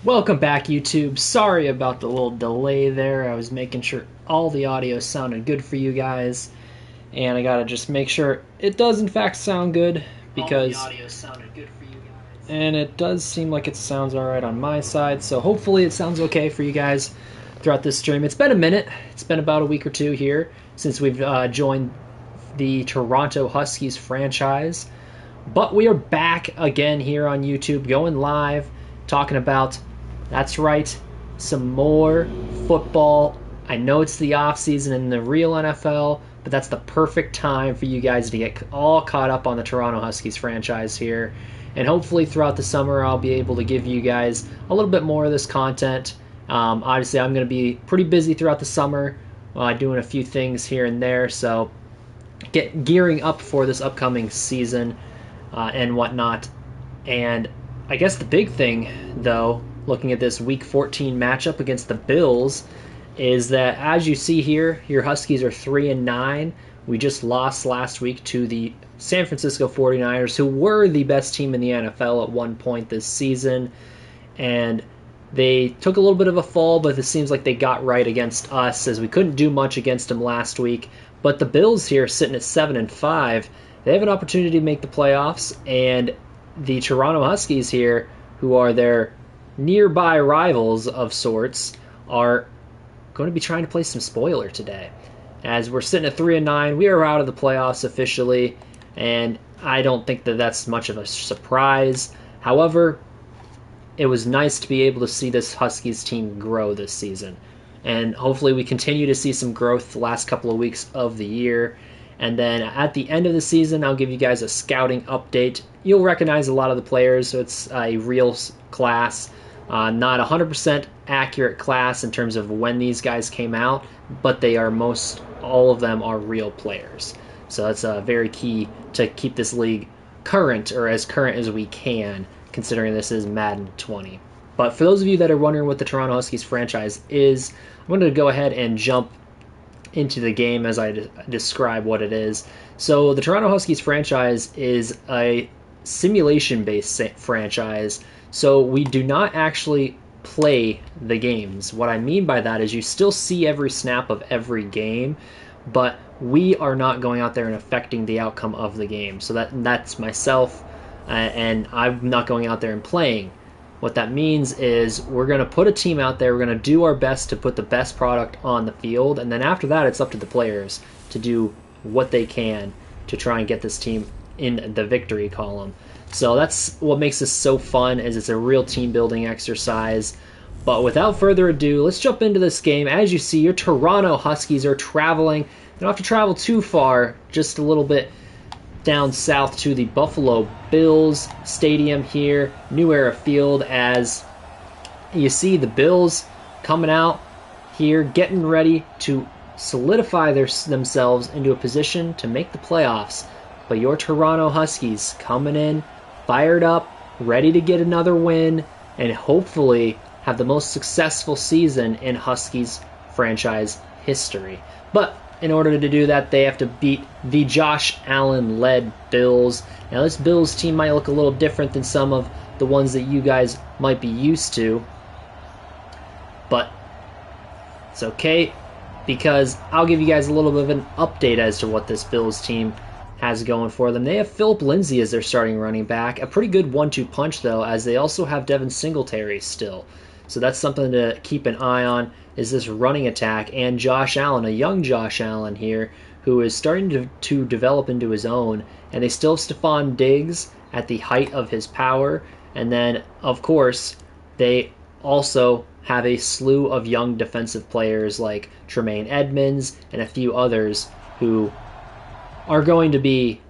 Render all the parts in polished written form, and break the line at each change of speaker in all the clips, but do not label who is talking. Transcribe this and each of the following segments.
Welcome back, YouTube. Sorry about the little delay there. I was making sure all the audio sounded good for you guys, and I gotta just make sure it does in fact sound good because and it does seem like it sounds alright on my side, so hopefully it sounds okay for you guys throughout this stream. It's been a minute. It's been about a week or two here since we've joined the Toronto Huskies franchise, but we are back again here on YouTube, going live, talking about, that's right, some more football. I know it's the off season in the real NFL, but that's the perfect time for you guys to get all caught up on the Toronto Huskies franchise here. And hopefully throughout the summer I'll be able to give you guys a little bit more of this content. Obviously I'm going to be pretty busy throughout the summer, doing a few things here and there, so gearing up for this upcoming season and whatnot. And I guess the big thing, though, looking at this Week 14 matchup against the Bills, is that as you see here, your Huskies are 3-9. We just lost last week to the San Francisco 49ers, who were the best team in the NFL at one point this season. And they took a little bit of a fall, but it seems like they got right against us, as we couldn't do much against them last week. But the Bills here, sitting at 7-5, they have an opportunity to make the playoffs, and the Toronto Huskies here, who are their nearby rivals of sorts, are going to be trying to play some spoiler today. As we're sitting at 3-9, we are out of the playoffs officially, and I don't think that that's much of a surprise. However, it was nice to be able to see this Huskies team grow this season, and hopefully we continue to see some growth the last couple of weeks of the year. And then at the end of the season, I'll give you guys a scouting update. You'll recognize a lot of the players, so it's a real class. Not 100% accurate class in terms of when these guys came out, but they are all of them are real players. So that's very key to keep this league current, or as current as we can, considering this is Madden 20. But for those of you that are wondering what the Toronto Huskies franchise is, I'm going to go ahead and jump into the game as I describe what it is. So the Toronto Huskies franchise is a simulation-based franchise, so we do not actually play the games. What I mean by that is you still see every snap of every game, but we are not going out there and affecting the outcome of the game. So that's myself, and I'm not going out there and playing. What that means is we're going to put a team out there, we're going to do our best to put the best product on the field, and then after that it's up to the players to do what they can to try and get this team in the victory column. So that's what makes this so fun, is it's a real team building exercise. But without further ado, let's jump into this game. As you see, your Toronto Huskies are traveling. They don't have to travel too far, just a little bit down south to the Buffalo Bills Stadium here, New Era Field, as you see the Bills coming out here, getting ready to solidify themselves into a position to make the playoffs. But your Toronto Huskies coming in, fired up, ready to get another win, and hopefully have the most successful season in Huskies franchise history. But in order to do that, they have to beat the Josh Allen-led Bills. Now, this Bills team might look a little different than some of the ones that you guys might be used to, but it's okay, because I'll give you guys a little bit of an update as to what this Bills team has going for them. They have Philip Lindsay as their starting running back, a pretty good 1-2 punch, though, as they also have Devin Singletary still. So that's something to keep an eye on, is this running attack, and Josh Allen, a young Josh Allen here, who is starting to develop into his own. And they still have Stephon Diggs at the height of his power. And then, of course, they also have a slew of young defensive players like Tremaine Edmonds and a few others who are going to be...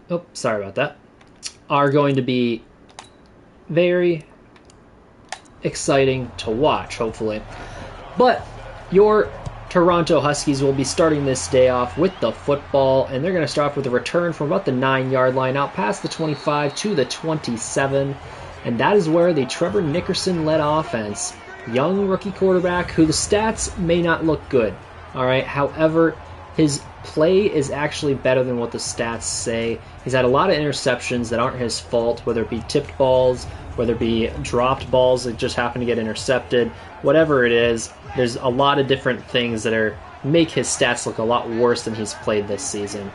Oh, sorry about that. Are going to be very exciting to watch, hopefully. But your Toronto Huskies will be starting this day off with the football, and they're going to start off with a return from about the 9-yard line out past the 25 to the 27, and that is where the Trevor Nickerson-led offense, young rookie quarterback who the stats may not look good, all right? However, his play is actually better than what the stats say. He's had a lot of interceptions that aren't his fault, whether it be tipped balls, whether it be dropped balls that just happen to get intercepted, whatever it is. There's a lot of different things that make his stats look a lot worse than he's played this season.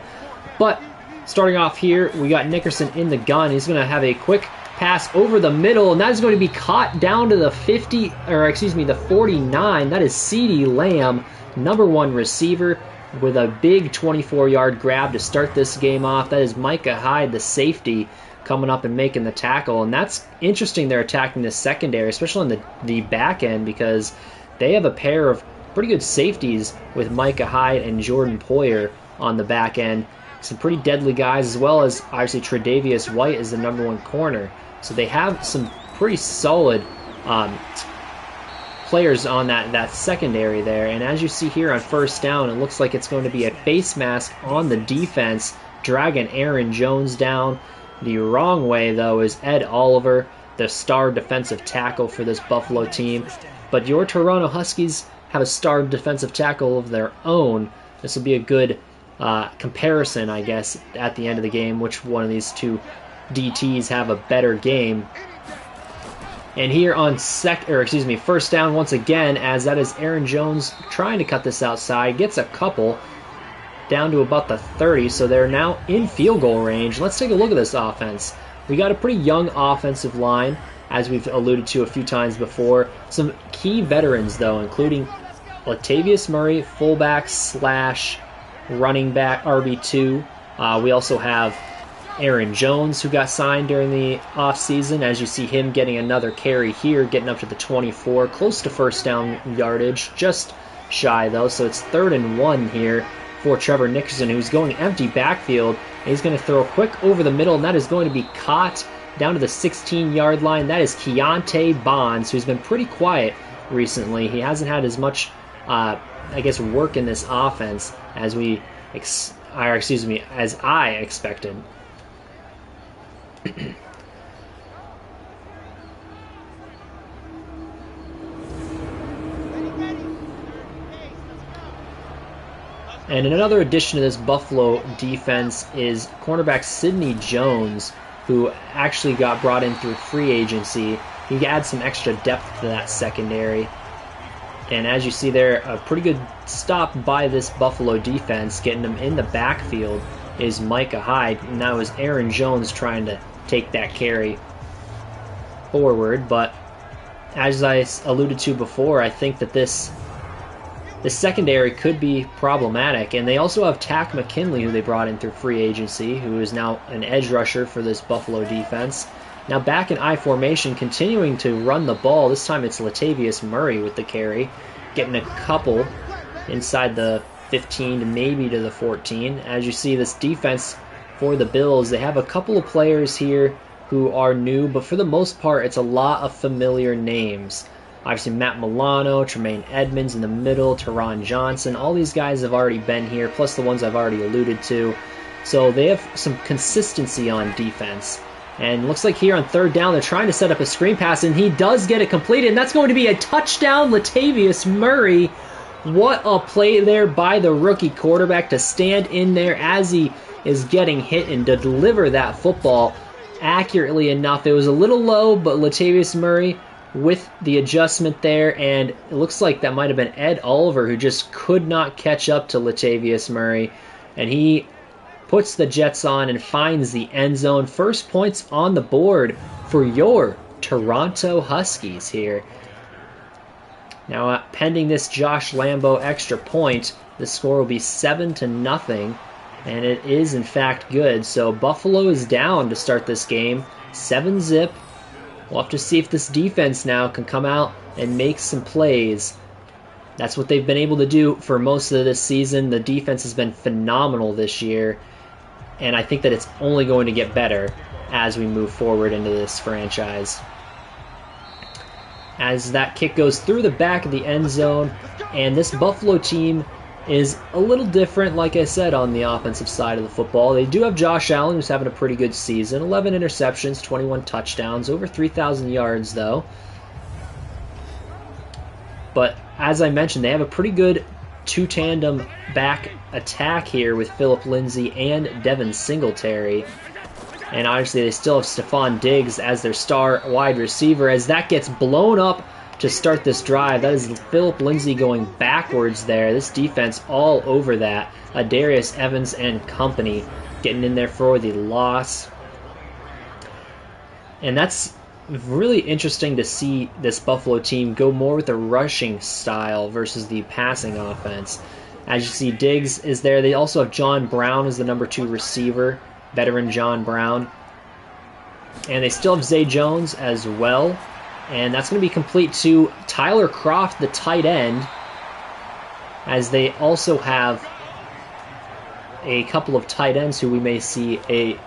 But starting off here, we got Nickerson in the gun. He's going to have a quick pass over the middle, and that is going to be caught down to the 49. That is CeeDee Lamb, #1 receiver, with a big 24-yard grab to start this game off. That is Micah Hyde, the safety, coming up and making the tackle. And that's interesting they're attacking the secondary, especially on the back end, because they have a pair of pretty good safeties with Micah Hyde and Jordan Poyer on the back end. Some pretty deadly guys, as well as obviously Tre'Davious White is the #1 corner. So they have some pretty solid players on that secondary there. And as you see here on first down, it looks like it's going to be a face mask on the defense, dragging Aaron Jones down. The wrong way, though, is Ed Oliver, the star defensive tackle for this Buffalo team. But your Toronto Huskies have a star defensive tackle of their own. This will be a good comparison, I guess, at the end of the game, which one of these two DTs have a better game. And here on first down once again, as that is Aaron Jones trying to cut this outside, gets a couple down to about the 30, so they're now in field goal range. Let's take a look at this offense. We got a pretty young offensive line, as we've alluded to a few times before. Some key veterans, though, including Latavius Murray, fullback / running back, RB2. We also have Aaron Jones, who got signed during the offseason. As you see him getting another carry here, getting up to the 24, close to first down yardage, just shy though. So it's 3rd and 1 here for Trevor Nickerson, who's going empty backfield. And he's going to throw quick over the middle, and that is going to be caught down to the 16-yard line. That is Keontae Bonds, who's been pretty quiet recently. He hasn't had as much, work in this offense as I expected. And another addition to this Buffalo defense is cornerback Sidney Jones, who actually got brought in through free agency. He adds some extra depth to that secondary. And as you see there, a pretty good stop by this Buffalo defense, getting them in the backfield, is Micah Hyde. And that was Aaron Jones trying to take that carry forward. But as I alluded to before, I think that this secondary could be problematic. And they also have Tack McKinley, who they brought in through free agency, who is now an edge rusher for this Buffalo defense. Now back in I formation, continuing to run the ball. This time it's Latavius Murray with the carry, getting a couple inside the 15 to maybe to the 14. As you see, this defense for the Bills, they have a couple of players here who are new, but for the most part, it's a lot of familiar names. Obviously, Matt Milano, Tremaine Edmonds in the middle, Teron Johnson. All these guys have already been here, plus the ones I've already alluded to. So they have some consistency on defense. And looks like here on 3rd down, they're trying to set up a screen pass, and he does get it completed, and that's going to be a touchdown, Latavius Murray. What a play there by the rookie quarterback to stand in there as he is getting hit and to deliver that football accurately enough. It was a little low, but Latavius Murray with the adjustment there, and it looks like that might have been Ed Oliver who just could not catch up to Latavius Murray, and he puts the Jets on and finds the end zone. First points on the board for your Toronto Huskies here. Now, pending this Josh Lambo extra point, the score will be 7-0, and it is in fact good. So Buffalo is down to start this game, 7-zip. We'll have to see if this defense now can come out and make some plays. That's what they've been able to do for most of this season. The defense has been phenomenal this year, and I think that it's only going to get better as we move forward into this franchise. As that kick goes through the back of the end zone, and this Buffalo team is a little different, like I said, on the offensive side of the football. They do have Josh Allen, who's having a pretty good season. 11 interceptions, 21 touchdowns, over 3,000 yards, though. But as I mentioned, they have a pretty good two-tandem back attack here with Phillip Lindsay and Devin Singletary. And obviously they still have Stephon Diggs as their star wide receiver, as that gets blown up to start this drive. That is Philip Lindsay going backwards there. This defense all over that. Darius Evans and company getting in there for the loss. And that's really interesting to see this Buffalo team go more with a rushing style versus the passing offense. As you see, Diggs is there. They also have John Brown as the number 2 receiver, veteran John Brown. And they still have Zay Jones as well. And that's going to be complete to Tyler Kroft, the tight end, as they also have a couple of tight ends who we may see a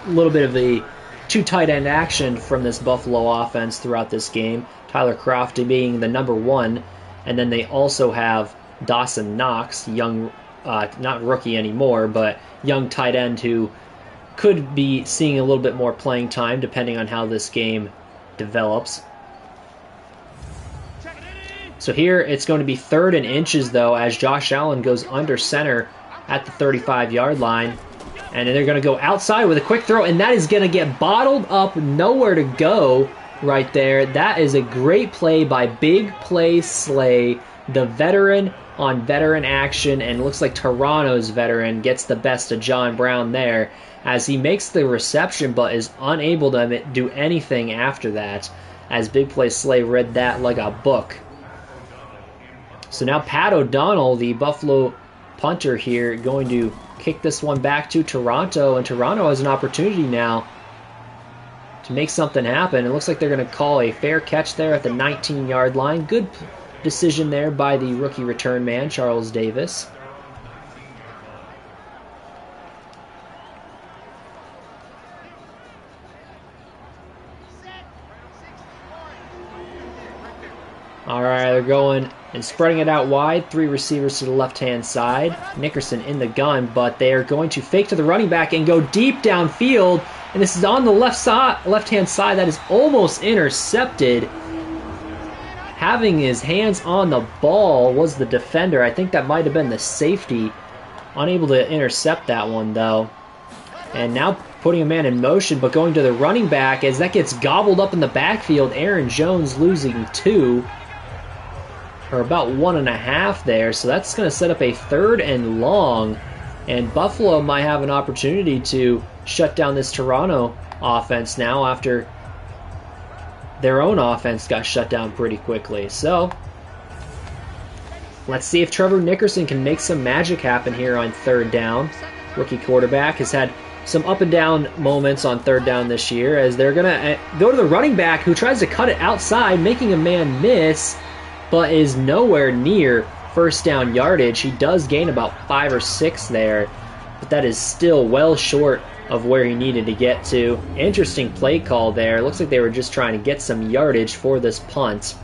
little bit of the 2 tight end action from this Buffalo offense throughout this game. Tyler Kroft being the number 1, and then they also have Dawson Knox, young, not rookie anymore, but young tight end who could be seeing a little bit more playing time depending on how this game develops. So here it's going to be 3rd and inches, though, as Josh Allen goes under center at the 35-yard line. And then they're going to go outside with a quick throw, and that is going to get bottled up, nowhere to go right there. That is a great play by Big Play Slay, the veteran on veteran action, and it looks like Toronto's veteran gets the best of John Brown there as he makes the reception but is unable to do anything after that, as Big Play Slay read that like a book. So now Pat O'Donnell, the Buffalo punter here, going to kick this one back to Toronto, and Toronto has an opportunity now to make something happen. It looks like they're going to call a fair catch there at the 19-yard line. Good decision there by the rookie return man, Charles Davis. All right, they're going and spreading it out wide. 3 receivers to the left-hand side. Nickerson in the gun, but they are going to fake to the running back and go deep downfield. And this is on the left-hand side. That is almost intercepted. Having his hands on the ball was the defender. I think that might have been the safety. Unable to intercept that one, though. And now putting a man in motion, but going to the running back as that gets gobbled up in the backfield. Aaron Jones losing 2. Or about 1.5 there, so that's going to set up a 3rd and long, and Buffalo might have an opportunity to shut down this Toronto offense now after their own offense got shut down pretty quickly. So let's see if Trevor Nickerson can make some magic happen here on 3rd down. Rookie quarterback has had some up and down moments on 3rd down this year, as they're going to go to the running back who tries to cut it outside, making a man miss, but is nowhere near 1st down yardage. He does gain about 5 or 6 there, but that is still well short of where he needed to get to. Interesting play call there. Looks like they were just trying to get some yardage for this punt,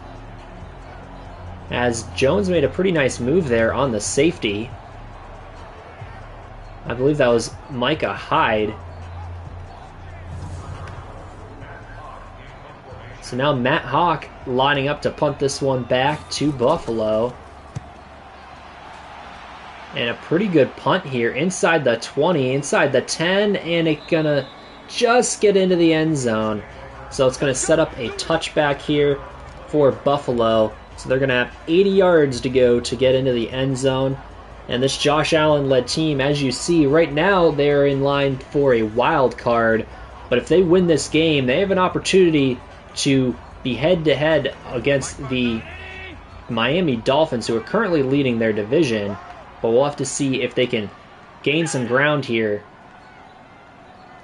as Jones made a pretty nice move there on the safety. I believe that was Micah Hyde. So now Matt Hawk lining up to punt this one back to Buffalo. And a pretty good punt here inside the 20, inside the 10, and it's going to just get into the end zone. So it's going to set up a touchback here for Buffalo. So they're going to have 80 yards to go to get into the end zone. And this Josh Allen-led team, as you see, right now they're in line for a wild card. But if they win this game, they have an opportunity to be head-to-head against the Miami Dolphins, who are currently leading their division. But we'll have to see if they can gain some ground here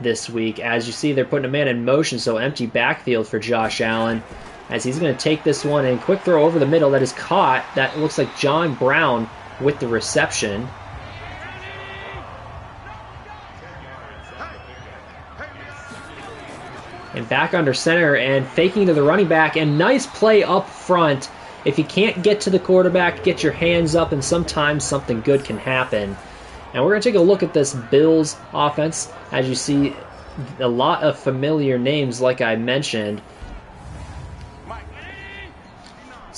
this week. As you see, they're putting a man in motion, so empty backfield for Josh Allen, as he's going to take this one and quick throw over the middle that is caught. That looks like John Brown with the reception. And back under center and faking to the running back, and nice play up front. If you can't get to the quarterback, get your hands up, and sometimes something good can happen. And we're going to take a look at this Bills offense. As you see, a lot of familiar names like I mentioned.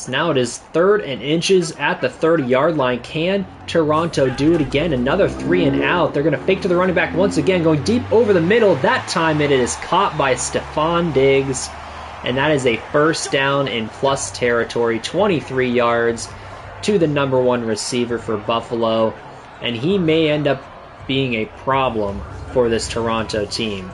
So now it is 3rd and inches at the 30-yard line. Can Toronto do it again? Another 3 and out. They're going to fake to the running back once again, going deep over the middle. That time it is caught by Stephon Diggs, and that is a first down in plus territory, 23 yards to the number 1 receiver for Buffalo, and he may end up being a problem for this Toronto team.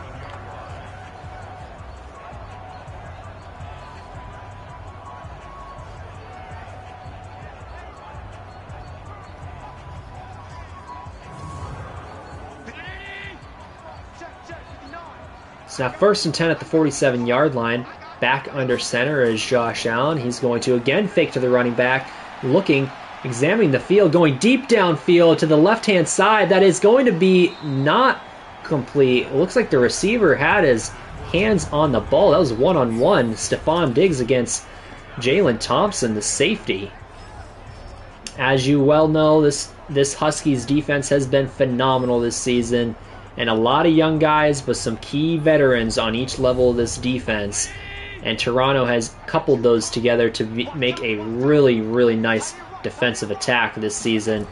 So now 1st and 10 at the 47-yard line. Back under center is Josh Allen. He's going to again fake to the running back, looking, examining the field, going deep downfield to the left-hand side. That is going to be not complete. It looks like the receiver had his hands on the ball. That was one-on-one. Stephon Diggs against Jalen Thompson, the safety. As you well know, this Huskies defense has been phenomenal this season, and a lot of young guys, but some key veterans on each level of this defense. And Toronto has coupled those together to make a really, really nice defensive attack this season.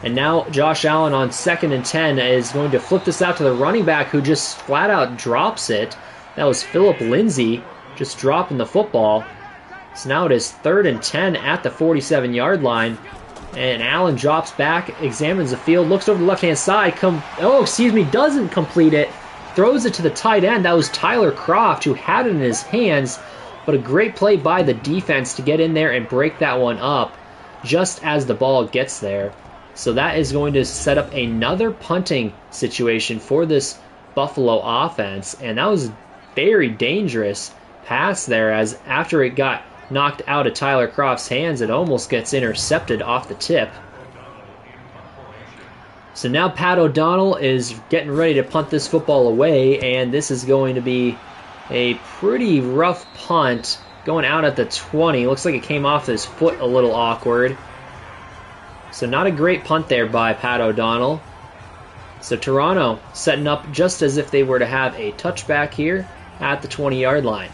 And now Josh Allen on 2nd and 10 is going to flip this out to the running back, who just flat out drops it. That was Phillip Lindsay just dropping the football. So now it is 3rd and 10 at the 47-yard line. And Allen drops back, examines the field, looks over the left-hand side, doesn't complete it, throws it to the tight end. That was Tyler Kroft, who had it in his hands, but a great play by the defense to get in there and break that one up just as the ball gets there. So that is going to set up another punting situation for this Buffalo offense, and that was very dangerous pass there, as after it got knocked out of Tyler Kroft's hands, it almost gets intercepted off the tip. So now Pat O'Donnell is getting ready to punt this football away, and this is going to be a pretty rough punt going out at the 20. Looks like it came off his foot a little awkward. So not a great punt there by Pat O'Donnell. So Toronto setting up just as if they were to have a touchback here at the 20-yard line.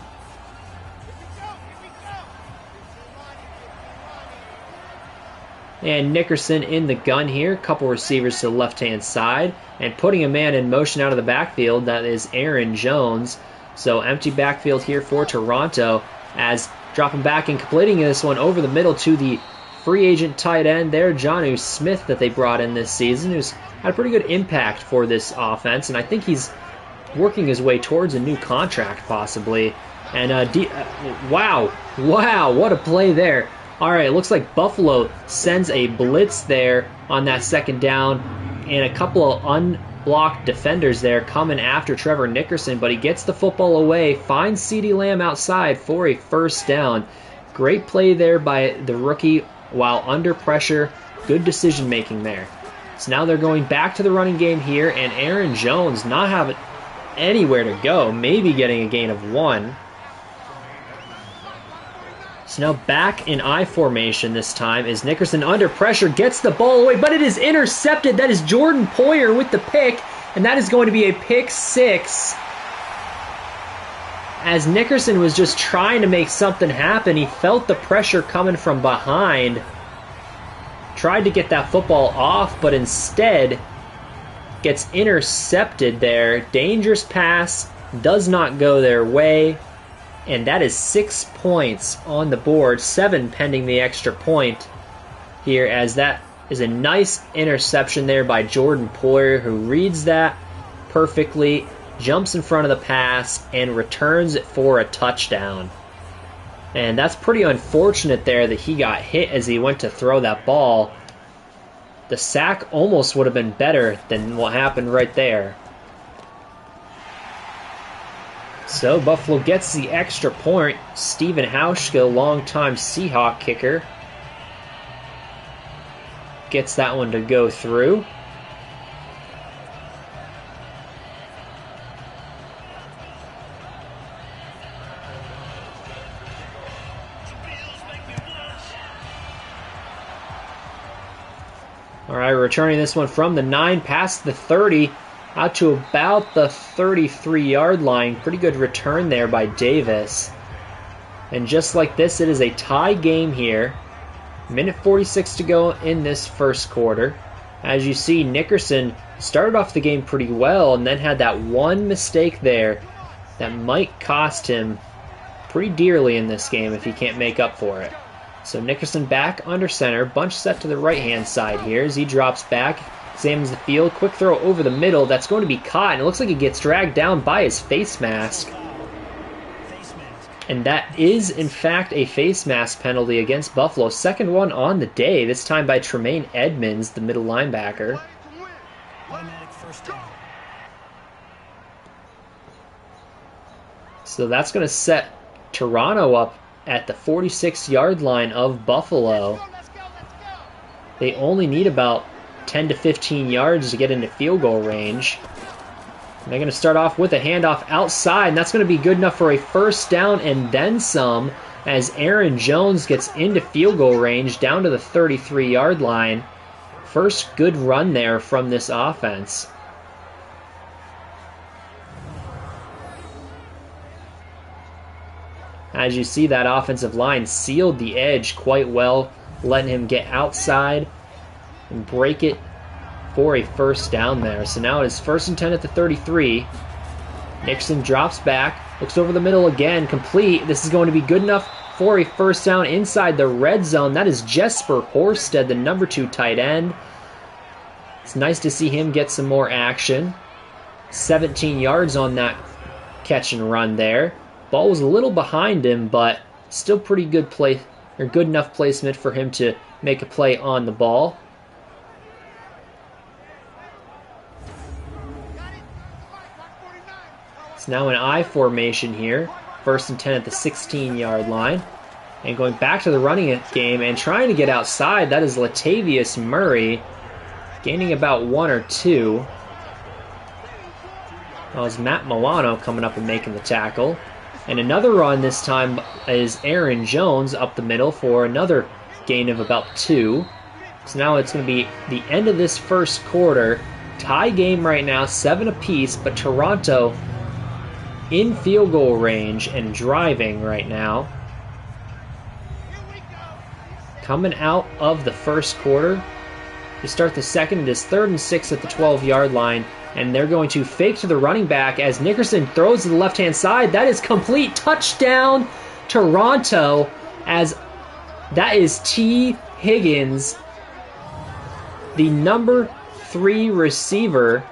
And Nickerson in the gun here. Couple receivers to the left-hand side. And putting a man in motion out of the backfield. That is Aaron Jones. So empty backfield here for Toronto, as dropping back and completing this one over the middle to the free agent tight end there, Jonnu Smith, that they brought in this season, who's had a pretty good impact for this offense. And I think he's working his way towards a new contract possibly. And wow, what a play there. All right, it looks like Buffalo sends a blitz there on that 2nd down, and a couple of unblocked defenders there coming after Trevor Nickerson, but he gets the football away, finds CeeDee Lamb outside for a first down. Great play there by the rookie while under pressure. Good decision making there. So now they're going back to the running game here, and Aaron Jones not having anywhere to go, maybe getting a gain of 1. So now back in I formation this time is Nickerson under pressure, gets the ball away, but it is intercepted. That is Jordan Poyer with the pick, and that is going to be a pick 6. As Nickerson was just trying to make something happen, he felt the pressure coming from behind. Tried to get that football off, but instead gets intercepted there. Dangerous pass, does not go their way. And that is 6 points on the board, 7 pending the extra point here, as that is a nice interception there by Jordan Poyer, who reads that perfectly, jumps in front of the pass, and returns it for a touchdown. And that's pretty unfortunate there that he got hit as he went to throw that ball. The sack almost would have been better than what happened right there. So Buffalo gets the extra point. Steven Hauschka, longtime Seahawk kicker, gets that one to go through. All right, returning this one from the 9 past the 30. Out to about the 33-yard line. Pretty good return there by Davis. And just like this, it is a tie game here. Minute 46 to go in this first quarter. As you see, Nickerson started off the game pretty well and then had that one mistake there that might cost him pretty dearly in this game if he can't make up for it. So Nickerson back under center, bunch set to the right-hand side here as he drops back, examines the field, quick throw over the middle, that's going to be caught, and it looks like it gets dragged down by his face mask. And that is, in fact, a face mask penalty against Buffalo. Second one on the day, this time by Tremaine Edmonds, the middle linebacker. So that's going to set Toronto up at the 46-yard line of Buffalo. They only need about 10 to 15 yards to get into field goal range. And they're going to start off with a handoff outside, and that's going to be good enough for a first down and then some as Aaron Jones gets into field goal range down to the 33-yard line. First good run there from this offense. As you see, that offensive line sealed the edge quite well, letting him get outside and break it for a first down there. So now it is 1st and 10 at the 33. Nixon drops back, looks over the middle again, complete. This is going to be good enough for a first down inside the red zone. That is Jesper Horsted, the number 2 tight end. It's nice to see him get some more action. 17 yards on that catch and run there. Ball was a little behind him, but still pretty good play, or good enough placement for him to make a play on the ball. It's now an I formation here. 1st and 10 at the 16-yard line. And going back to the running game and trying to get outside, that is Latavius Murray, gaining about 1 or 2. Well, it's Matt Milano coming up and making the tackle. And another run this time is Aaron Jones up the middle for another gain of about 2. So now it's going to be the end of this first quarter. Tie game right now, 7 apiece, but Toronto in field goal range and driving right now. Coming out of the first quarter. To start the second, it is 3rd and 6 at the 12-yard line. And they're going to fake to the running back as Nickerson throws to the left-hand side. That is complete. Touchdown, Toronto, as that is T. Higgins, the number 3 receiver,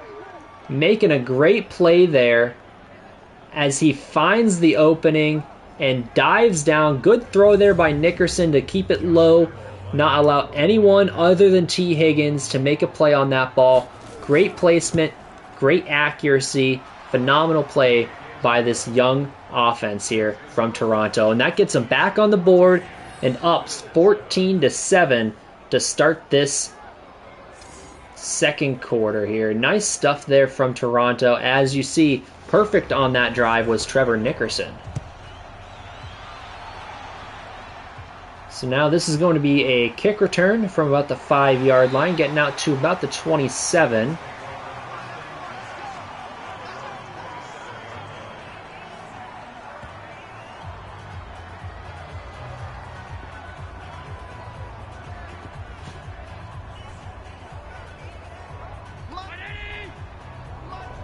making a great play there as he finds the opening and dives down. Good throw there by Nickerson to keep it low, not allow anyone other than T. Higgins to make a play on that ball. Great placement. Great accuracy, phenomenal play by this young offense here from Toronto. And that gets them back on the board and up 14-7 to start this second quarter here. Nice stuff there from Toronto. As you see, perfect on that drive was Trevor Nickerson. So now this is going to be a kick return from about the 5-yard line, getting out to about the 27.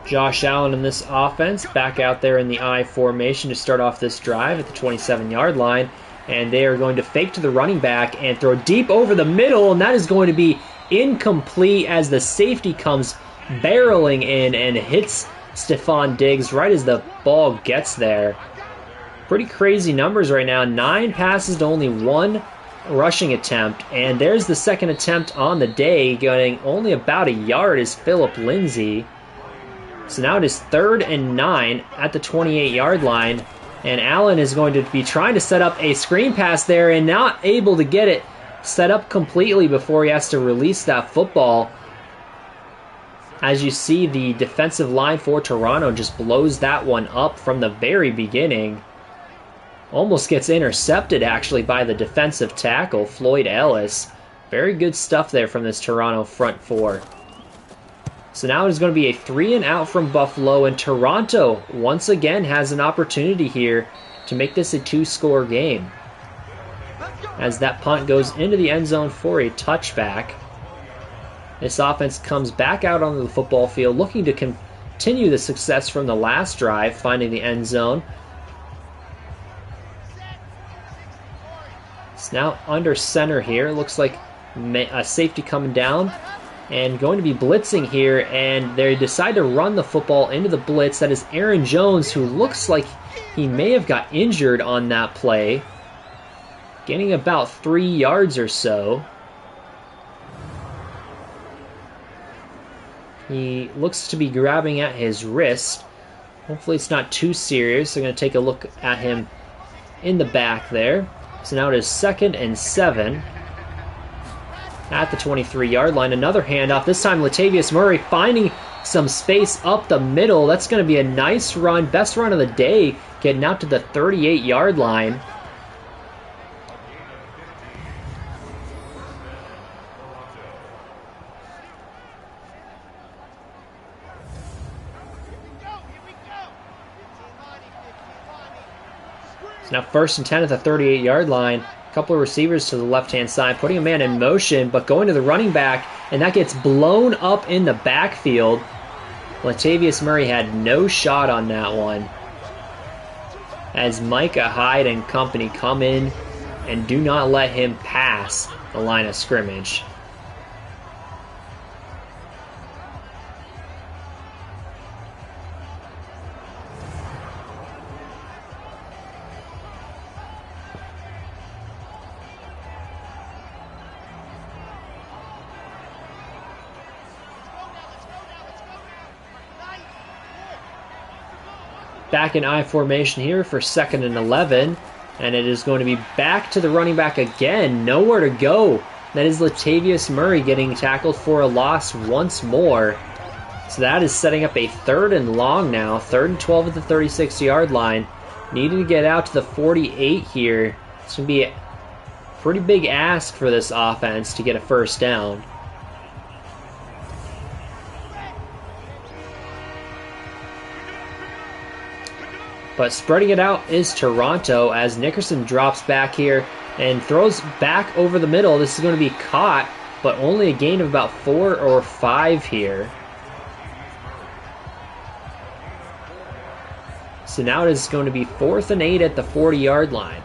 Josh Allen in this offense back out there in the I formation to start off this drive at the 27-yard line. And they are going to fake to the running back and throw deep over the middle, and that is going to be incomplete as the safety comes barreling in and hits Stephon Diggs right as the ball gets there. Pretty crazy numbers right now. 9 passes to only 1 rushing attempt, and there's the second attempt on the day, getting only about a yard is Philip Lindsay. So now it is 3rd and 9 at the 28-yard line, and Allen is going to be trying to set up a screen pass there and not able to get it set up completely before he has to release that football. As you see, the defensive line for Toronto just blows that one up from the very beginning. Almost gets intercepted, actually, by the defensive tackle, Floyd Ellis. Very good stuff there from this Toronto front 4. So now it is going to be a 3 and out from Buffalo, and Toronto once again has an opportunity here to make this a 2-score game, as that punt goes into the end zone for a touchback. This offense comes back out onto the football field, looking to continue the success from the last drive, finding the end zone. It's now under center here. Looks like a safety coming down and going to be blitzing here, and they decide to run the football into the blitz. That is Aaron Jones, who looks like he may have got injured on that play, gaining about 3 yards or so. He looks to be grabbing at his wrist. Hopefully it's not too serious. I'm going to take a look at him in the back there. So now it is 2nd and 7 at the 23-yard line. Another handoff. This time Latavius Murray finding some space up the middle. That's going to be a nice run. Best run of the day, getting out to the 38-yard line. Now 1st and 10 at the 38-yard line. A couple of receivers to the left-hand side, putting a man in motion, but going to the running back, and that gets blown up in the backfield. Latavius Murray had no shot on that one, as Micah Hyde and company come in and do not let him pass the line of scrimmage. Back in I formation here for 2nd and 11, and it is going to be back to the running back again. Nowhere to go. That is Latavius Murray getting tackled for a loss once more. So that is setting up a 3rd and long now. 3rd and 12 at the 36-yard line. Needing to get out to the 48 here. It's going to be a pretty big ask for this offense to get a 1st down. But spreading it out is Toronto, as Nickerson drops back here and throws back over the middle. This is going to be caught, but only a gain of about 4 or 5 here. So now it is going to be 4th and 8 at the 40-yard line.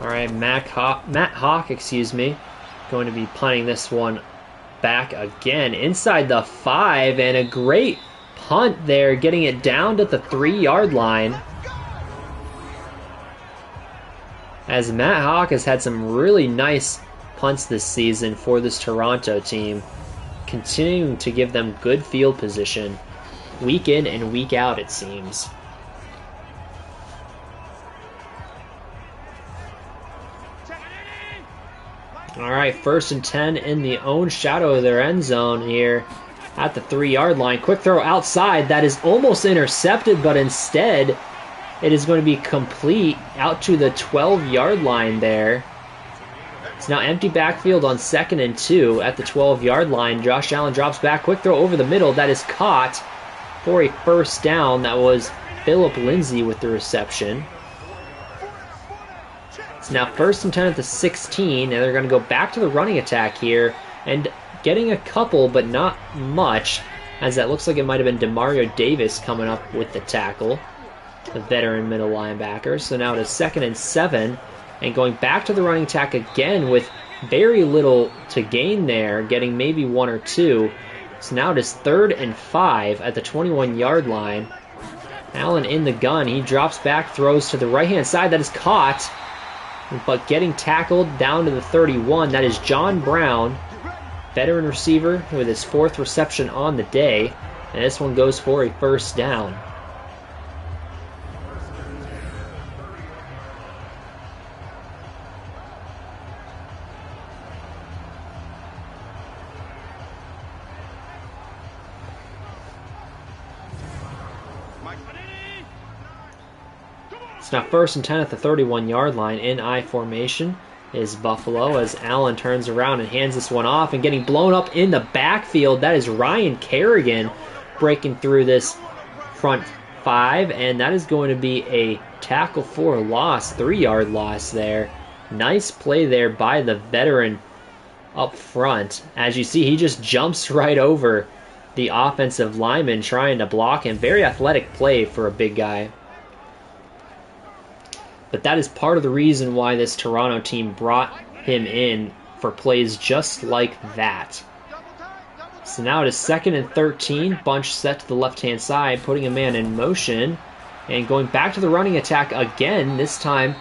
All right, Matt Hawk, going to be punting this one back again inside the 5, and a great punt there, getting it down to the 3-yard line. As Matt Hawk has had some really nice punts this season for this Toronto team, continuing to give them good field position week in and week out, it seems. All right, 1st and 10 in the own shadow of their end zone here at the 3-yard line. Quick throw outside. That is almost intercepted, but instead it is going to be complete out to the 12-yard line there. It's now empty backfield on 2nd and 2 at the 12-yard line. Josh Allen drops back. Quick throw over the middle. That is caught for a 1st down. That was Phillip Lindsay with the reception. It's now 1st and 10 at the 16, and they're going to go back to the running attack here, and getting a couple, but not much, as that looks like it might have been Demario Davis coming up with the tackle, the veteran middle linebacker. So now it is 2nd and 7, and going back to the running attack again with very little to gain there, getting maybe 1 or 2. So now it is 3rd and 5 at the 21-yard line. Allen in the gun. He drops back, throws to the right-hand side. That is caught, but getting tackled down to the 31. That is John Brown, veteran receiver with his 4th reception on the day. And this one goes for a 1st down. It's now 1st and 10 at the 31-yard line in I formation is Buffalo as Allen turns around and hands this one off and getting blown up in the backfield. That is Ryan Kerrigan breaking through this front 5, and that is going to be a tackle for a loss, 3-yard loss there. Nice play there by the veteran up front. As you see, he just jumps right over the offensive lineman trying to block him. Very athletic play for a big guy. But that is part of the reason why this Toronto team brought him in for plays just like that. So now it is 2nd and 13. Bunch set to the left-hand side, putting a man in motion. And going back to the running attack again, this time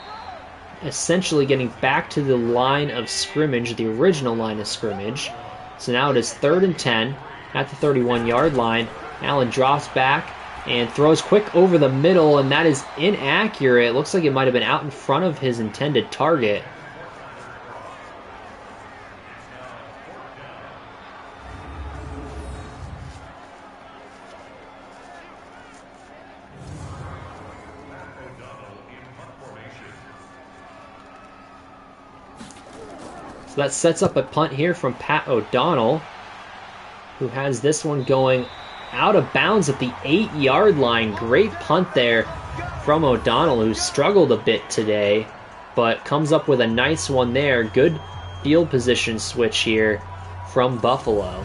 essentially getting back to the line of scrimmage, the original line of scrimmage. So now it is 3rd and 10 at the 31-yard line. Allen drops back and throws quick over the middle, and that is inaccurate. It looks like it might have been out in front of his intended target. So that sets up a punt here from Pat O'Donnell, who has this one going out of bounds at the 8-yard line. Great punt there from O'Donnell, who struggled a bit today, but comes up with a nice one there. Good field position switch here from Buffalo.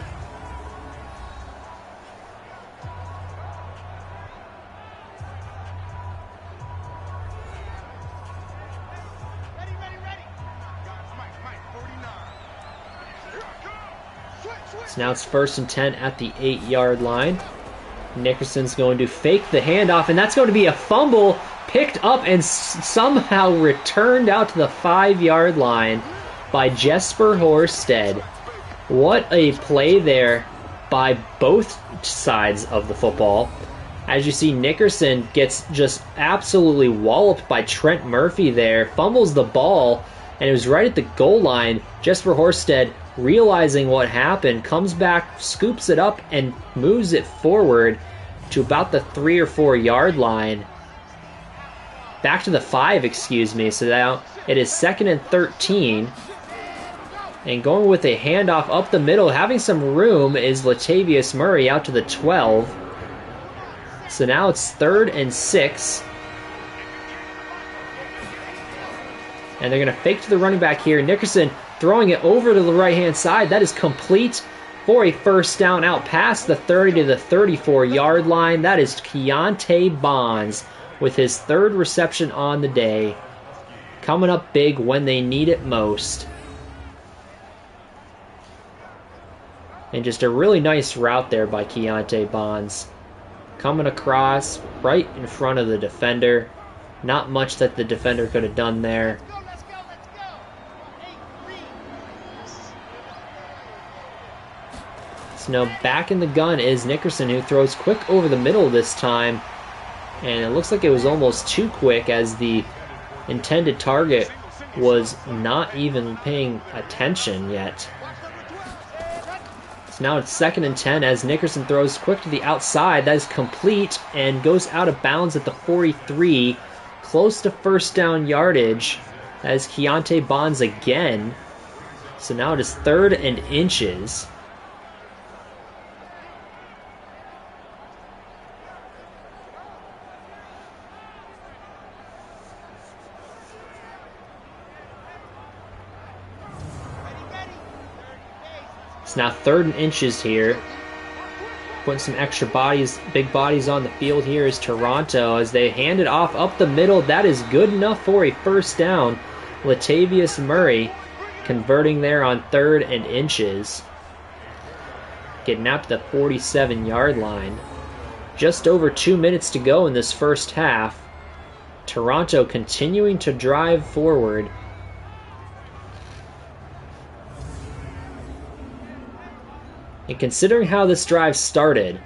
So now it's 1st and 10 at the 8-yard line. Nickerson's going to fake the handoff, and that's going to be a fumble picked up and somehow returned out to the 5-yard line by Jesper Horsted. What a play there by both sides of the football. As you see, Nickerson gets just absolutely walloped by Trent Murphy there, fumbles the ball, and it was right at the goal line. Jesper Horsted, realizing what happened, comes back, scoops it up, and moves it forward to about the 3 or 4 yard line. Back to the 5, excuse me. So now it is 2nd and 13. And going with a handoff up the middle, having some room, is Latavius Murray out to the 12. So now it's 3rd and 6. And they're going to fake to the running back here. Nickerson throwing it over to the right-hand side. That is complete for a 1st down out past the 30 to the 34-yard line. That is Keontae Bonds with his 3rd reception on the day. Coming up big when they need it most. And just a really nice route there by Keontae Bonds. Coming across right in front of the defender. Not much that the defender could have done there. So now back in the gun is Nickerson, who throws quick over the middle this time. And it looks like it was almost too quick, as the intended target was not even paying attention yet. So now it's 2nd and 10 as Nickerson throws quick to the outside. That is complete and goes out of bounds at the 43, close to 1st down yardage. That is Keontae Bonds again. So now it is 3rd and inches. It's now 3rd and inches here. Putting some extra bodies, big bodies on the field here is Toronto as they hand it off up the middle. That is good enough for a 1st down. Latavius Murray converting there on 3rd and inches. Getting out to the 47-yard line. Just over 2 minutes to go in this 1st half. Toronto continuing to drive forward. And considering how this drive started,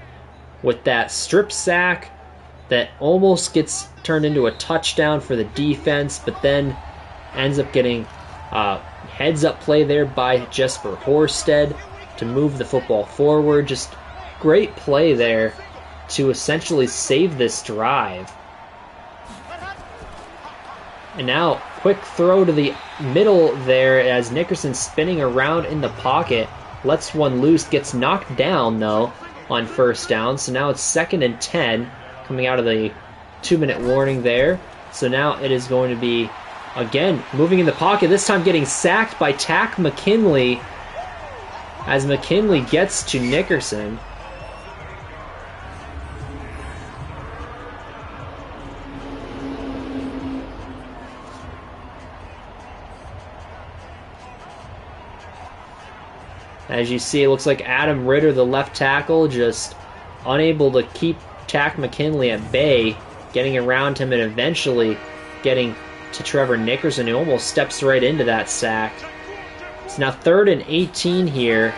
with that strip sack that almost gets turned into a touchdown for the defense, but then ends up getting a heads-up play there by Jesper Horsted to move the football forward. Just great play there to essentially save this drive. And now, quick throw to the middle there as Nickerson's spinning around in the pocket. Lets one loose, gets knocked down, though, on first down. So now it's 2nd and 10, coming out of the 2-minute warning there. So now it is going to be, again, moving in the pocket, this time getting sacked by Tack McKinley as McKinley gets to Nickerson. As you see, it looks like Adam Ritter, the left tackle, just unable to keep Tack McKinley at bay, getting around him and eventually getting to Trevor Nickerson, who almost steps right into that sack. It's now 3rd and 18 here,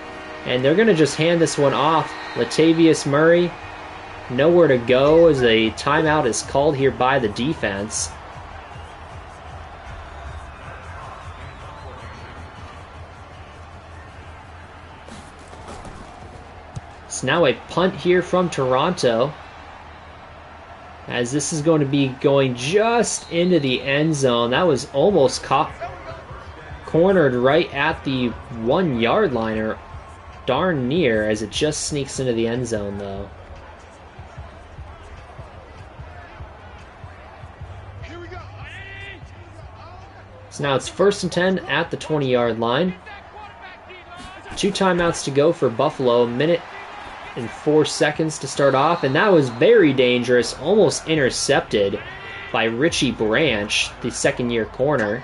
and they're going to just hand this one off. Latavius Murray, nowhere to go as a timeout is called here by the defense. It's now a punt here from Toronto, as this is going to be going just into the end zone. That was almost cornered right at the 1-yard line, or darn near, as it just sneaks into the end zone, though. So now it's 1st and 10 at the 20-yard line. 2 timeouts to go for Buffalo. A minute and 4 seconds to start off, and that was very dangerous, almost intercepted by Richie Branch, the 2nd-year corner.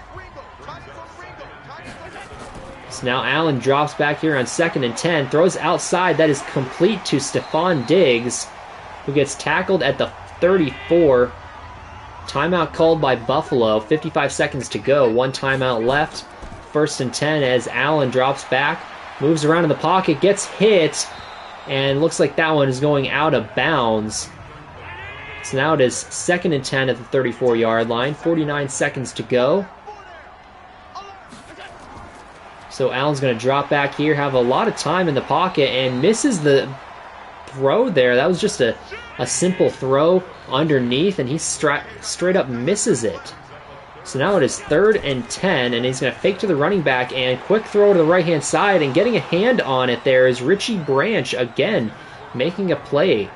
So now Allen drops back here on 2nd and 10, throws outside, that is complete to Stephon Diggs, who gets tackled at the 34. Timeout called by Buffalo, 55 seconds to go, 1 timeout left. 1st and 10 as Allen drops back, moves around in the pocket, gets hit, and looks like that one is going out of bounds. So now it is 2nd and 10 at the 34-yard line, 49 seconds to go. So Allen's going to drop back here, have a lot of time in the pocket, and misses the throw there. That was just a simple throw underneath, and he straight up misses it. So now it is 3rd and 10, and he's going to fake to the running back, and quick throw to the right-hand side, and getting a hand on it there is Richie Branch again, making a play.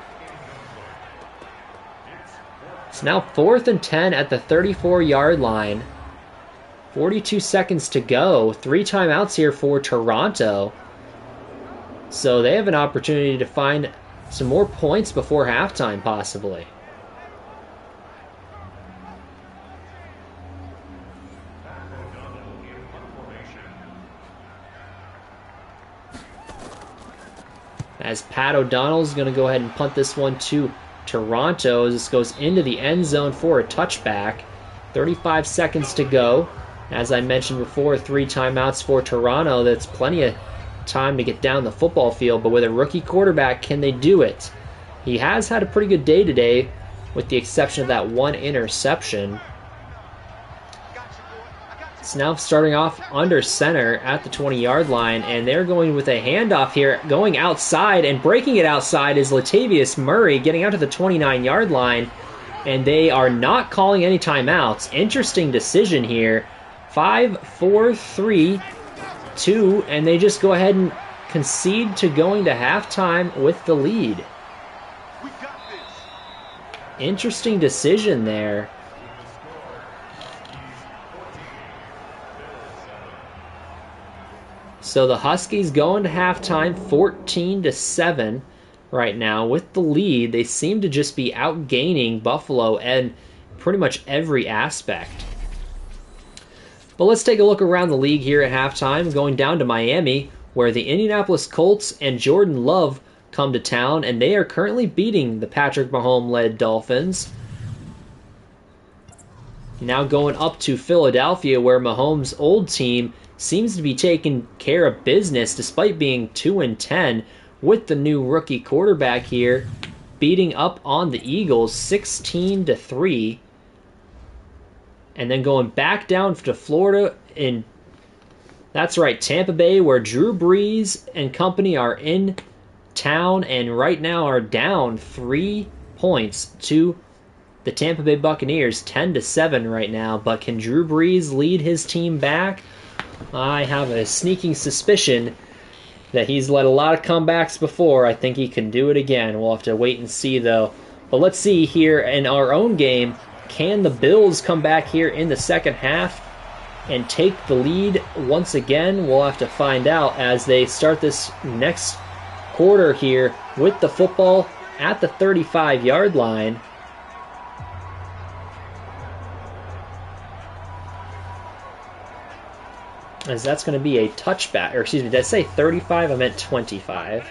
It's now 4th and 10 at the 34-yard line. 42 seconds to go. 3 timeouts here for Toronto. So they have an opportunity to find some more points before halftime, possibly. As Pat O'Donnell is going to go ahead and punt this one to Toronto as this goes into the end zone for a touchback. 35 seconds to go. As I mentioned before, 3 timeouts for Toronto. That's plenty of time to get down the football field, but with a rookie quarterback, can they do it? He has had a pretty good day today, with the exception of that 1 interception. It's now starting off under center at the 20-yard line, and they're going with a handoff here, going outside, and breaking it outside is Latavius Murray, getting out to the 29-yard line, and they are not calling any timeouts. Interesting decision here. 5, 4, 3, 2, and they just go ahead and concede to going to halftime with the lead. Interesting decision there. So the Huskies go into halftime 14-7 right now with the lead. They seem to just be outgaining Buffalo in pretty much every aspect. But let's take a look around the league here at halftime, going down to Miami, where the Indianapolis Colts and Jordan Love come to town, and they are currently beating the Patrick Mahomes-led Dolphins. Now going up to Philadelphia, where Mahomes' old team seems to be taking care of business despite being 2-10 with the new rookie quarterback here, beating up on the Eagles 16-3. And then going back down to Florida in, that's right, Tampa Bay, where Drew Brees and company are in town and right now are down 3 points to the Tampa Bay Buccaneers 10-7 right now, but can Drew Brees lead his team back? I have a sneaking suspicion that he's led a lot of comebacks before. I think he can do it again. We'll have to wait and see, though. But let's see here in our own game, can the Bills come back here in the second half and take the lead once again? We'll have to find out as they start this next quarter here with the football at the 35-yard line. As that's going to be a touchback, or excuse me, did I say 35? I meant 25.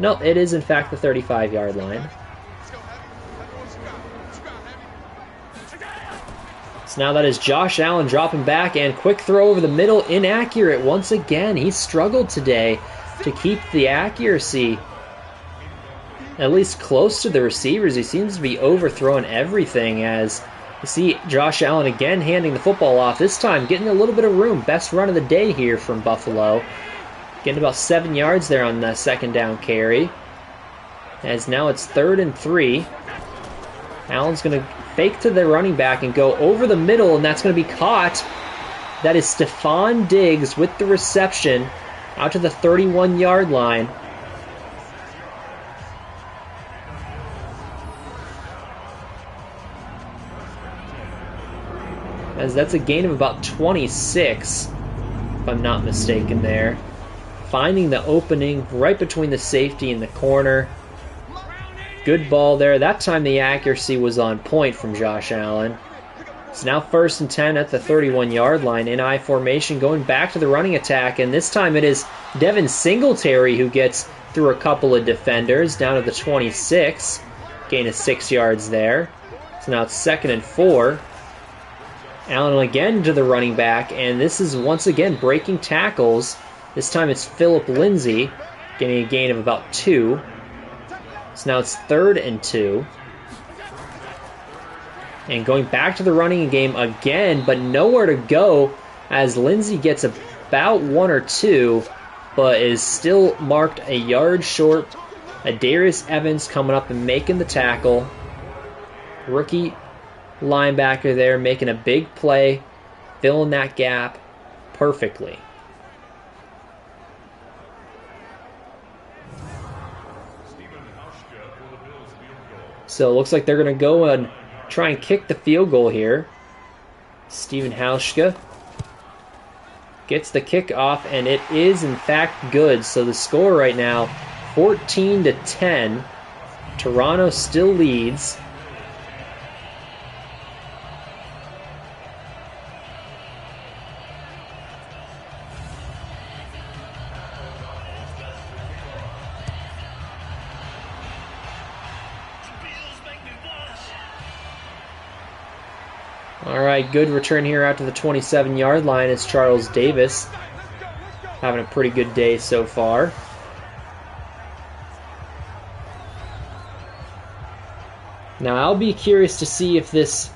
No, it is in fact the 35-yard line. So now that is Josh Allen dropping back, and quick throw over the middle, inaccurate once again. He struggled today to keep the accuracy at least close to the receivers. He seems to be overthrowing everything as you see Josh Allen again handing the football off, this time getting a little bit of room. Best run of the day here from Buffalo. Getting about 7 yards there on the second down carry. As now it's 3rd and 3. Allen's going to fake to the running back and go over the middle, and that's going to be caught. That is Stephon Diggs with the reception out to the 31-yard line. As that's a gain of about 26, if I'm not mistaken there. Finding the opening right between the safety and the corner. Good ball there. That time the accuracy was on point from Josh Allen. It's now 1st and 10 at the 31-yard line in I formation, going back to the running attack, and this time it is Devin Singletary who gets through a couple of defenders down to the 26. Gain of 6 yards there. So now it's 2nd and 4. Allen again to the running back, and this is once again breaking tackles. This time it's Phillip Lindsay getting a gain of about 2. So now it's 3rd and 2. And going back to the running game again, but nowhere to go as Lindsay gets about 1 or 2, but is still marked a yard short. Adarius Evans coming up and making the tackle. Rookie linebacker there making a big play, filling that gap perfectly. So it looks like they're going to go and try and kick the field goal here. Steven Hauschka gets the kick off, and it is in fact good. So the score right now, 14-10. Toronto still leads. Alright, good return here out to the 27-yard line. It's Charles Davis having a pretty good day so far. Now I'll be curious to see if this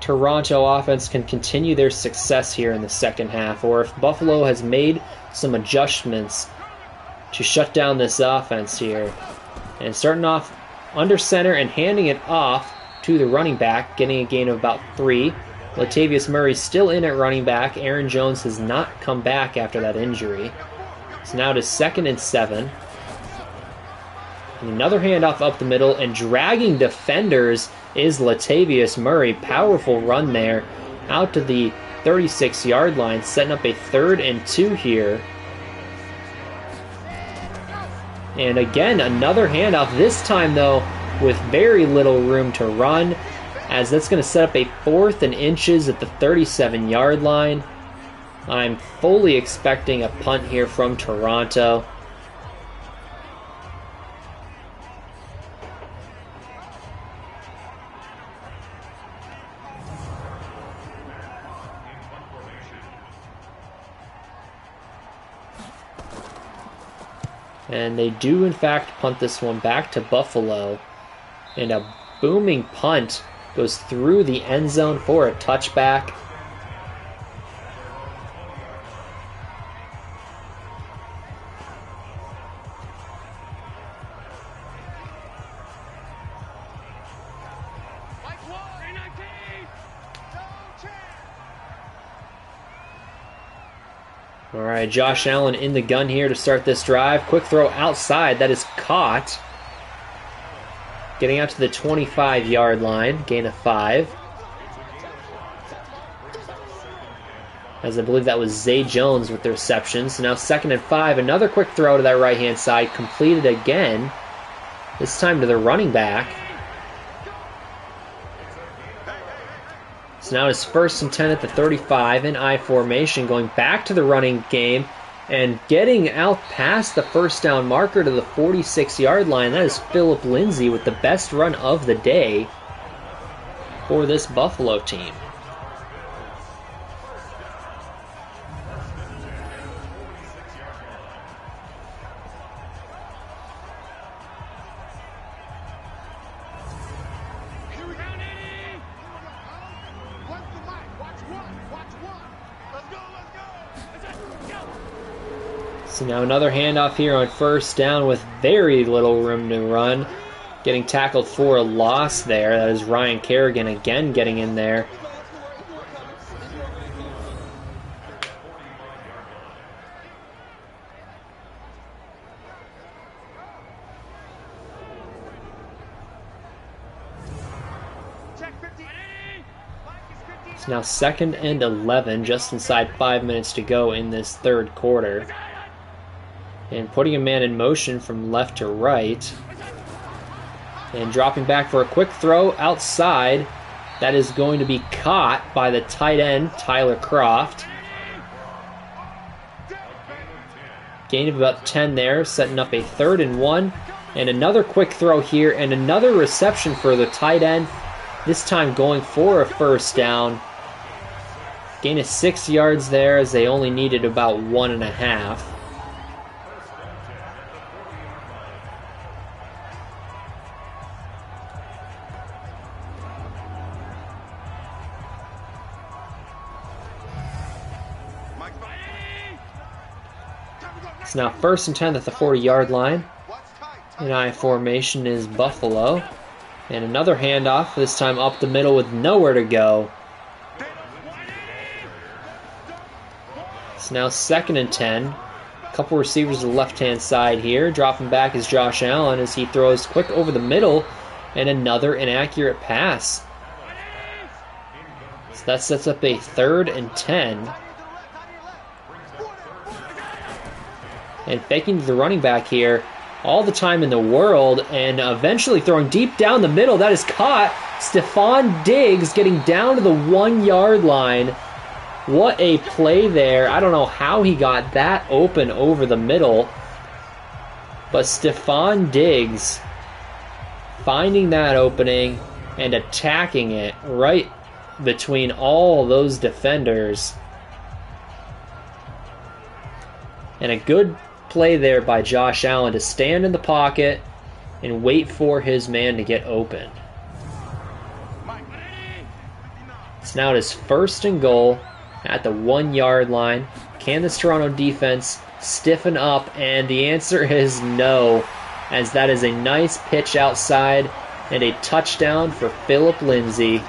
Toronto offense can continue their success here in the second half, or if Buffalo has made some adjustments to shut down this offense here. And starting off under center and handing it off to the running back, getting a gain of about 3. Latavius Murray's still in at running back. Aaron Jones has not come back after that injury. So now it is 2nd and 7. And another handoff up the middle, and dragging defenders is Latavius Murray. Powerful run there out to the 36-yard line, setting up a 3rd and 2 here. And again, another handoff, this time though with very little room to run, as that's going to set up a 4th and inches at the 37-yard line. I'm fully expecting a punt here from Toronto. And they do in fact punt this one back to Buffalo. And a booming punt goes through the end zone for a touchback. All right, Josh Allen in the gun here to start this drive. Quick throw outside. That is caught. Getting out to the 25-yard line. Gain of 5. As I believe that was Zay Jones with the reception. So now 2nd and 5. Another quick throw to that right-hand side. Completed again. This time to the running back. So now it's 1st and 10 at the 35 in I formation. Going back to the running game. And getting out past the first down marker to the 46-yard line. That is Philip Lindsay with the best run of the day for this Buffalo team. So now another handoff here on 1st down with very little room to run. Getting tackled for a loss there. That is Ryan Kerrigan again getting in there. It's now 2nd and 11, just inside 5 minutes to go in this 3rd quarter. And putting a man in motion from left to right. And dropping back for a quick throw outside. That is going to be caught by the tight end, Tyler Croft. Gain of about 10 there, setting up a 3rd and 1. And another quick throw here, and another reception for the tight end. This time going for a 1st down. Gain of 6 yards there as they only needed about 1.5. It's now 1st and 10 at the 40-yard line. In I formation is Buffalo. And another handoff, this time up the middle with nowhere to go. It's now 2nd and 10. A couple receivers to the left-hand side here. Dropping back is Josh Allen as he throws quick over the middle. And another inaccurate pass. So that sets up a 3rd and 10. And faking to the running back here. All the time in the world. And eventually throwing deep down the middle. That is caught. Stephon Diggs getting down to the 1-yard line. What a play there. I don't know how he got that open over the middle. But Stephon Diggs finding that opening and attacking it right between all those defenders. And a good play there by Josh Allen to stand in the pocket and wait for his man to get open. It's now his 1st and goal at the 1-yard line. Can this Toronto defense stiffen up? And the answer is no, as that is a nice pitch outside and a touchdown for Philip Lindsay.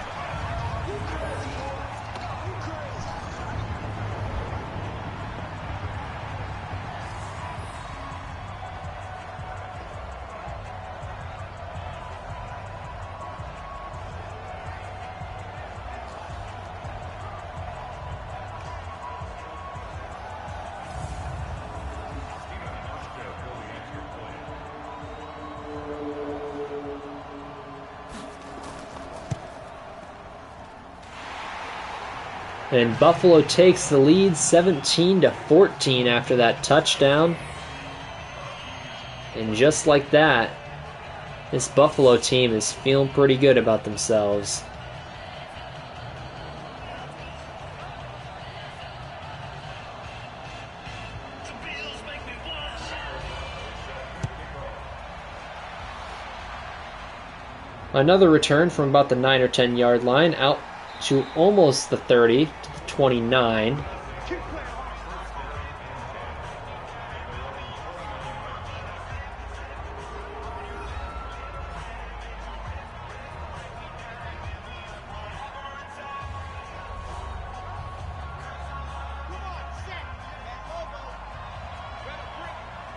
And Buffalo takes the lead 17-14 after that touchdown. And just like that, this Buffalo team is feeling pretty good about themselves. Another return from about the 9 or 10 yard line out to almost the 30 to the 29.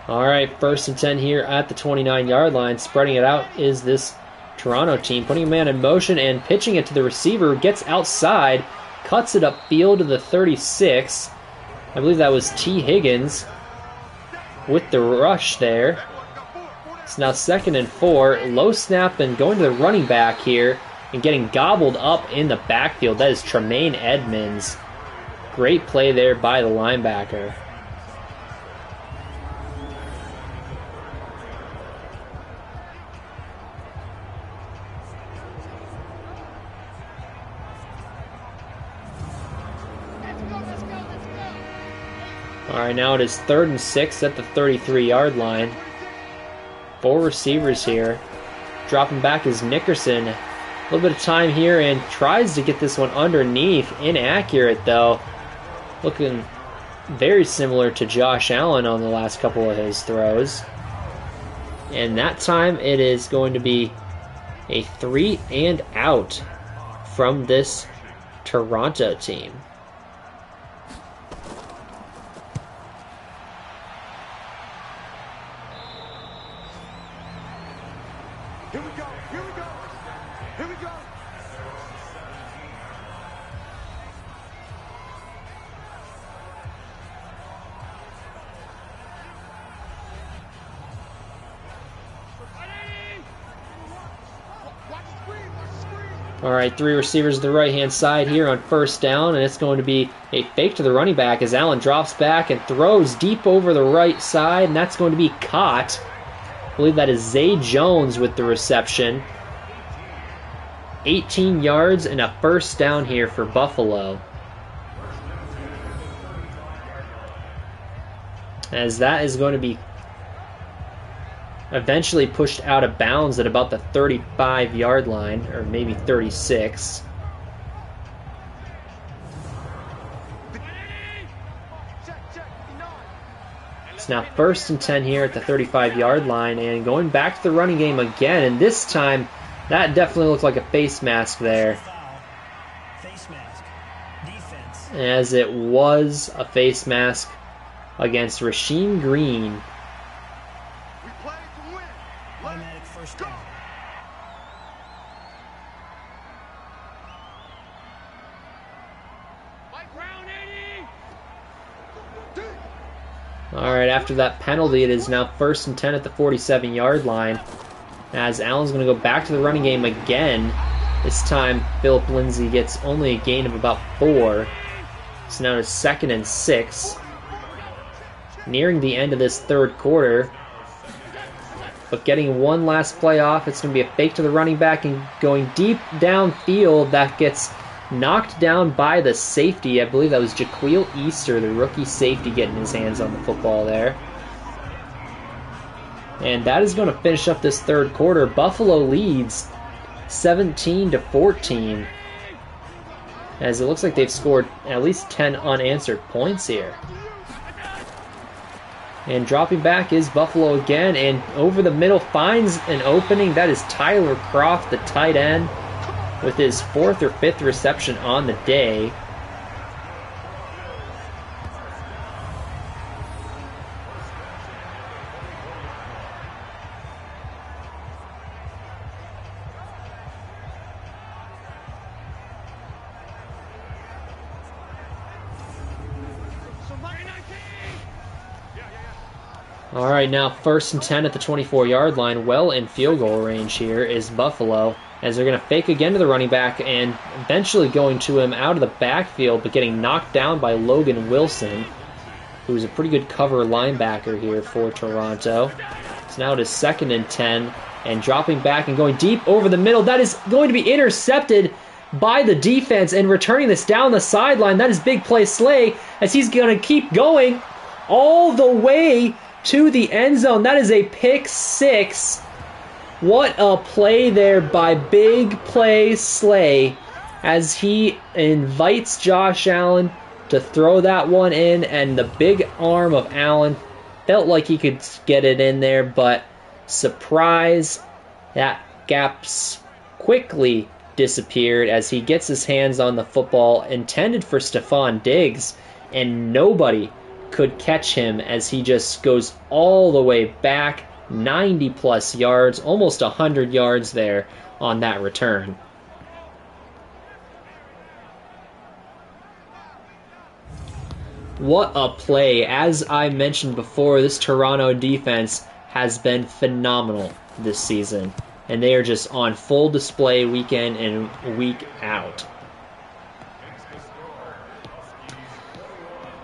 All right, 1st and 10 here at the 29-yard line. Spreading it out is this Toronto team. Putting a man in motion and pitching it to the receiver. Gets outside, cuts it upfield to the 36. I believe that was T. Higgins with the rush there. It's now 2nd and 4. Low snap and going to the running back here and getting gobbled up in the backfield. That is Tremaine Edmonds. Great play there by the linebacker. All right, now it is 3rd and 6 at the 33-yard line. 4 receivers here. Dropping back is Nickerson. A little bit of time here and tries to get this one underneath. Inaccurate, though. Looking very similar to Josh Allen on the last couple of his throws. And that time it is going to be a 3 and out from this Toronto team. All right, 3 receivers to the right-hand side here on 1st down, and it's going to be a fake to the running back as Allen drops back and throws deep over the right side, and that's going to be caught. I believe that is Zay Jones with the reception. 18 yards and a 1st down here for Buffalo. As that is going to be eventually pushed out of bounds at about the 35-yard line, or maybe 36. It's now 1st and 10 here at the 35-yard line, and going back to the running game again, and this time that definitely looked like a face mask there. As it was a face mask against Rasheem Green. Alright, after that penalty, it is now 1st and 10 at the 47-yard line. As Allen's going to go back to the running game again. This time, Philip Lindsay gets only a gain of about 4. So now it's 2nd and 6. Nearing the end of this 3rd quarter. But getting one last play off, it's going to be a fake to the running back and going deep downfield. That gets knocked down by the safety. I believe that was Jaquil Easter, the rookie safety, getting his hands on the football there. And that is going to finish up this 3rd quarter. Buffalo leads 17-14. As it looks like they've scored at least 10 unanswered points here. And dropping back is Buffalo again, and over the middle finds an opening. That is Tyler Croft, the tight end, with his 4th or 5th reception on the day. All right, now 1st and 10 at the 24-yard line. Well in field goal range here is Buffalo, as they're going to fake again to the running back and eventually going to him out of the backfield, but getting knocked down by Logan Wilson, who's a pretty good cover linebacker here for Toronto. So now it is 2nd and 10, and dropping back and going deep over the middle. That is going to be intercepted by the defense, and returning this down the sideline. That is big play Slay, as he's going to keep going all the way to the end zone. That is a pick 6. What a play there by big play Slay, as he invites Josh Allen to throw that one in, and the big arm of Allen felt like he could get it in there, but surprise, that gap's quickly disappeared as he gets his hands on the football intended for Stephon Diggs, and nobody could catch him as he just goes all the way back 90 plus yards, almost 100 yards there on that return. What a play. As I mentioned before, this Toronto defense has been phenomenal this season, and they are just on full display week in and week out.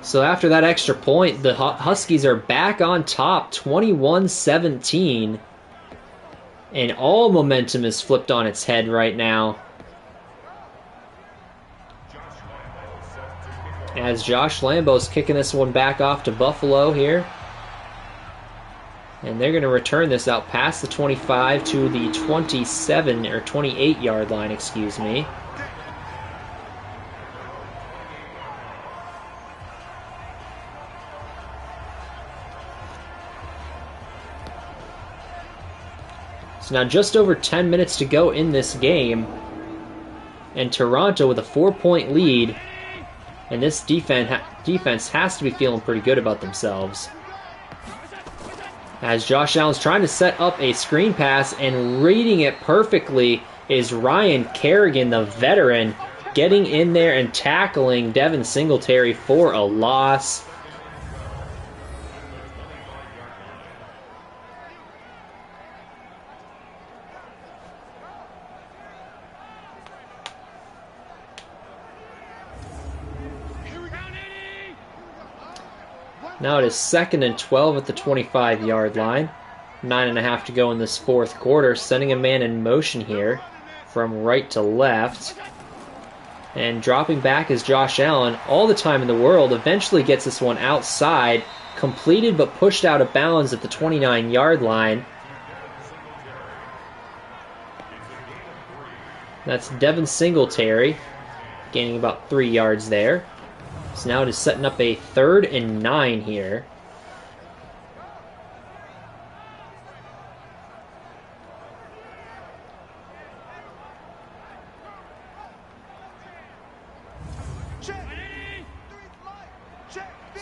So after that extra point, the Huskies are back on top, 21-17, and all momentum is flipped on its head right now, as Josh Lambo's kicking this one back off to Buffalo here. And they're going to return this out past the 25 to the 27 or 28 yard line, excuse me. So now just over 10 minutes to go in this game, and Toronto with a 4-point lead, and this defense has to be feeling pretty good about themselves. As Josh Allen's trying to set up a screen pass, and reading it perfectly is Ryan Kerrigan, the veteran, getting in there and tackling Devin Singletary for a loss. Now it is 2nd and 12 at the 25-yard line. 9.5 to go in this fourth quarter. Sending a man in motion here from right to left. And dropping back is Josh Allen. All the time in the world. Eventually gets this one outside. Completed but pushed out of bounds at the 29-yard line. That's Devin Singletary, gaining about 3 yards there. So now it is setting up a 3rd and 9 here. So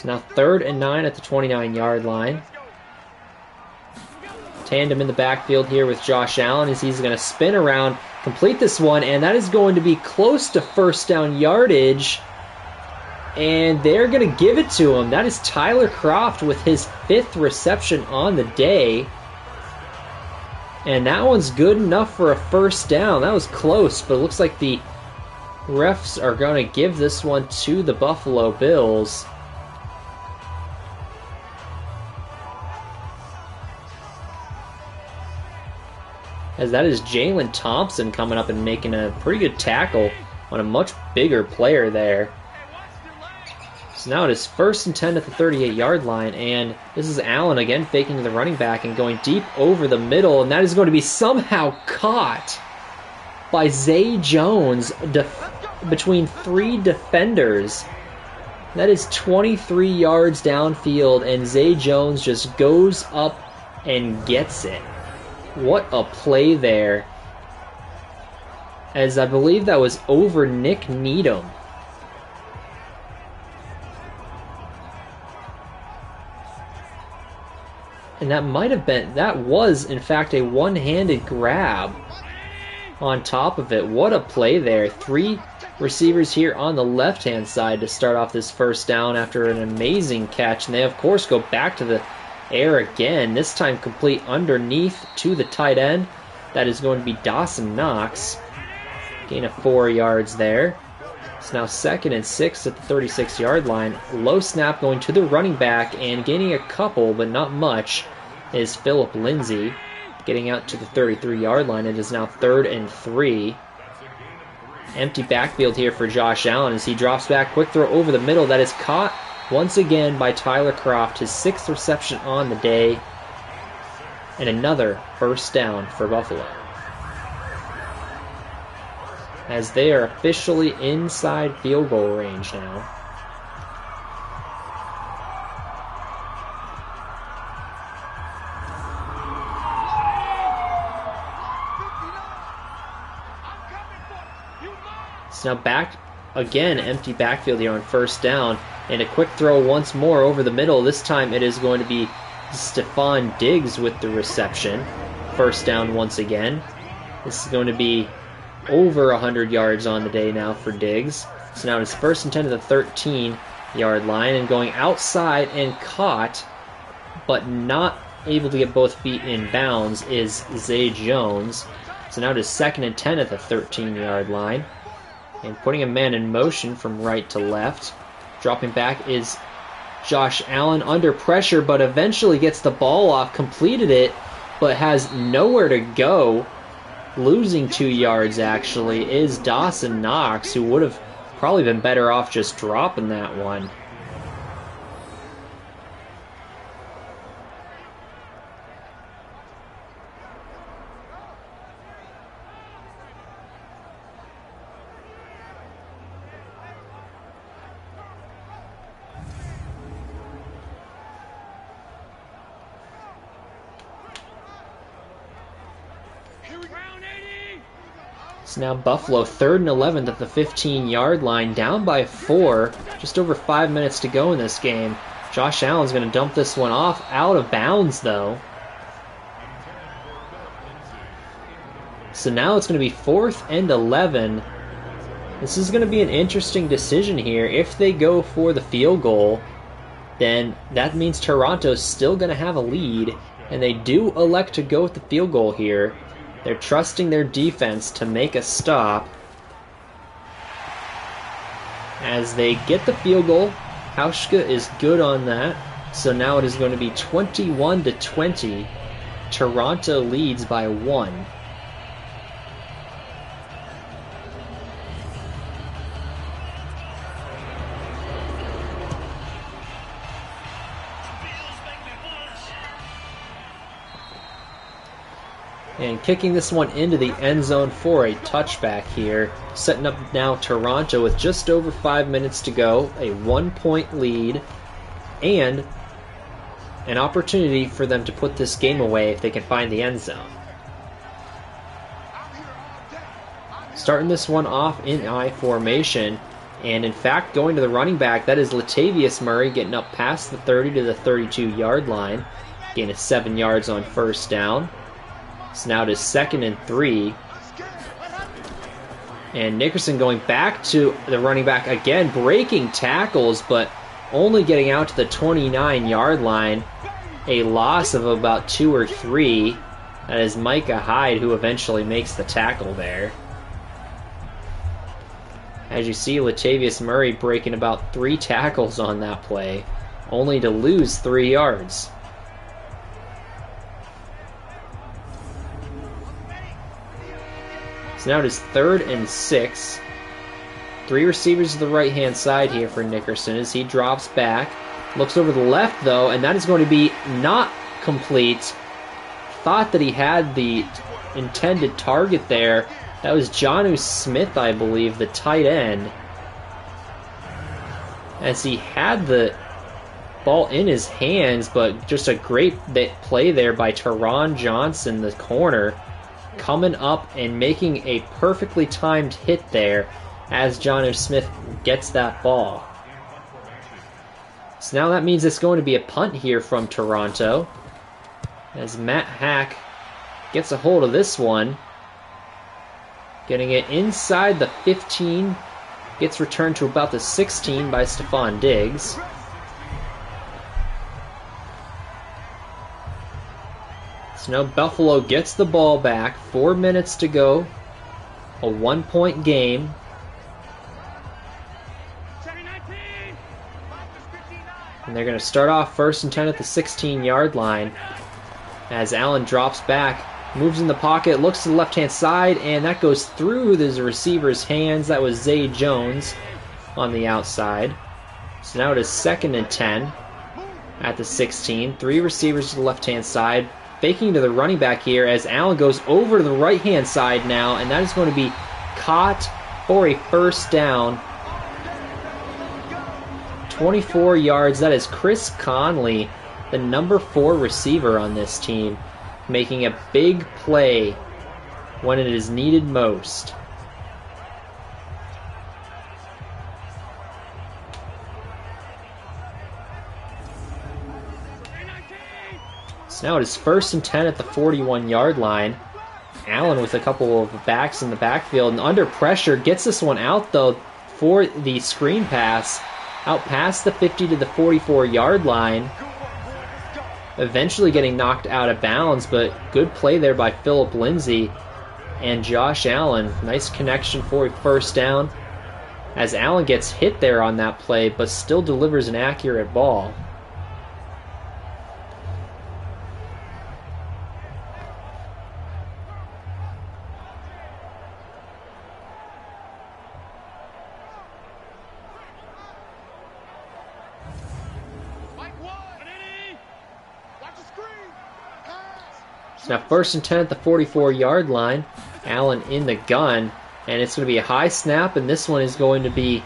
now 3rd and 9 at the 29-yard line. Tandem in the backfield here with Josh Allen as he's going to spin around, complete this one, and that is going to be close to first down yardage. And they're going to give it to him. That is Tyler Croft with his 5th reception on the day. And that one's good enough for a first down. That was close, but it looks like the refs are going to give this one to the Buffalo Bills. As that is Jalen Thompson coming up and making a pretty good tackle on a much bigger player there. So now it is 1st and 10 at the 38-yard line, and this is Allen again faking to the running back and going deep over the middle, and that is going to be somehow caught by Zay Jones between 3 defenders. That is 23 yards downfield, and Zay Jones just goes up and gets it. What a play there, as I believe that was over Nick Needham. And that was in fact a one-handed grab on top of it. What a play there. 3 receivers here on the left-hand side to start off this first down after an amazing catch. And they, of course, go back to the air again, this time complete underneath to the tight end. That is going to be Dawson Knox. Gain of 4 yards there. It's now 2nd and 6 at the 36-yard line. Low snap going to the running back, and gaining a couple, but not much, is Phillip Lindsay. Getting out to the 33-yard line. It is now 3rd and 3. Empty backfield here for Josh Allen as he drops back. Quick throw over the middle. That is caught once again by Tyler Croft. His 6th reception on the day. And another first down for Buffalo, as they are officially inside field goal range now. So now back again, empty backfield here on first down. And a quick throw once more over the middle. This time it is going to be Stephon Diggs with the reception. First down once again. This is going to be over 100 yards on the day now for Diggs. So now it's first and 10 to the 13-yard line, and going outside and caught, but not able to get both feet in bounds, is Zay Jones. So now it is second and 10 at the 13-yard line. And putting a man in motion from right to left. Dropping back is Josh Allen under pressure, but eventually gets the ball off, completed it, but has nowhere to go. Losing 2 yards, actually, is Dawson Knox, who would have probably been better off just dropping that one. So now Buffalo 3rd and 11th at the 15-yard line, down by 4, just over 5 minutes to go in this game. Josh Allen's going to dump this one off, out of bounds though. So now it's going to be 4th and 11. This is going to be an interesting decision here. If they go for the field goal, then that means Toronto's still going to have a lead, and they do elect to go with the field goal here. They're trusting their defense to make a stop. As they get the field goal, Hauschka is good on that. So now it is going to be 21-20. Toronto leads by 1. And kicking this one into the end zone for a touchback here. Setting up now Toronto with just over 5 minutes to go. A 1-point lead. And an opportunity for them to put this game away if they can find the end zone. Starting this one off in I formation. And in fact, going to the running back, that is Latavius Murray getting up past the 30 to the 32-yard line. Gain of 7 yards on first down. So now it is 2nd and 3. And Nickerson going back to the running back again, breaking tackles, but only getting out to the 29-yard line. A loss of about 2 or 3. That is Micah Hyde who eventually makes the tackle there. As you see, Latavius Murray breaking about 3 tackles on that play, only to lose 3 yards. So now it is 3rd and 6. 3 receivers to the right-hand side here for Nickerson as he drops back. Looks over the left, though, and that is going to be not complete. Thought that he had the intended target there. That was Jonnu Smith, I believe, the tight end. As he had the ball in his hands, but just a great play there by Teron Johnson, the corner, coming up and making a perfectly timed hit there as Jonnu Smith gets that ball. So now that means it's going to be a punt here from Toronto as Matt Hack gets a hold of this one, getting it inside the 15, gets returned to about the 16 by Stephon Diggs. So now Buffalo gets the ball back, 4 minutes to go, a 1-point game. And they're going to start off 1st and 10 at the 16-yard line as Allen drops back, moves in the pocket, looks to the left-hand side, and that goes through the receiver's hands. That was Zay Jones on the outside. So now it is 2nd and 10 at the 16. 3 receivers to the left-hand side. Faking to the running back here as Allen goes over to the right-hand side now, and that is going to be caught for a first down. 24 yards. That is Chris Conley, the number 4 receiver on this team, making a big play when it is needed most. So now it is 1st and 10 at the 41-yard line. Allen with a couple of backs in the backfield and under pressure gets this one out though for the screen pass out past the 50 to the 44-yard line. Eventually getting knocked out of bounds, but good play there by Philip Lindsay and Josh Allen. Nice connection for a first down as Allen gets hit there on that play, but still delivers an accurate ball. Now 1st and 10 at the 44-yard line. Allen in the gun, and it's going to be a high snap, and this one is going to be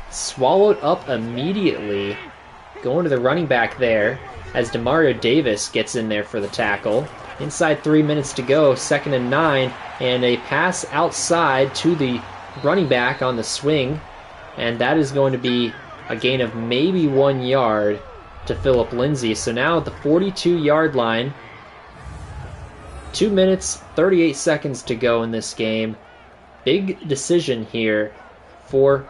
swallowed up immediately. Going to the running back there as Demario Davis gets in there for the tackle. Inside 3 minutes to go, 2nd and 9, and a pass outside to the running back on the swing, and that is going to be a gain of maybe 1 yard to Philip Lindsay. So now at the 42-yard line, 2 minutes, 38 seconds to go in this game. Big decision here for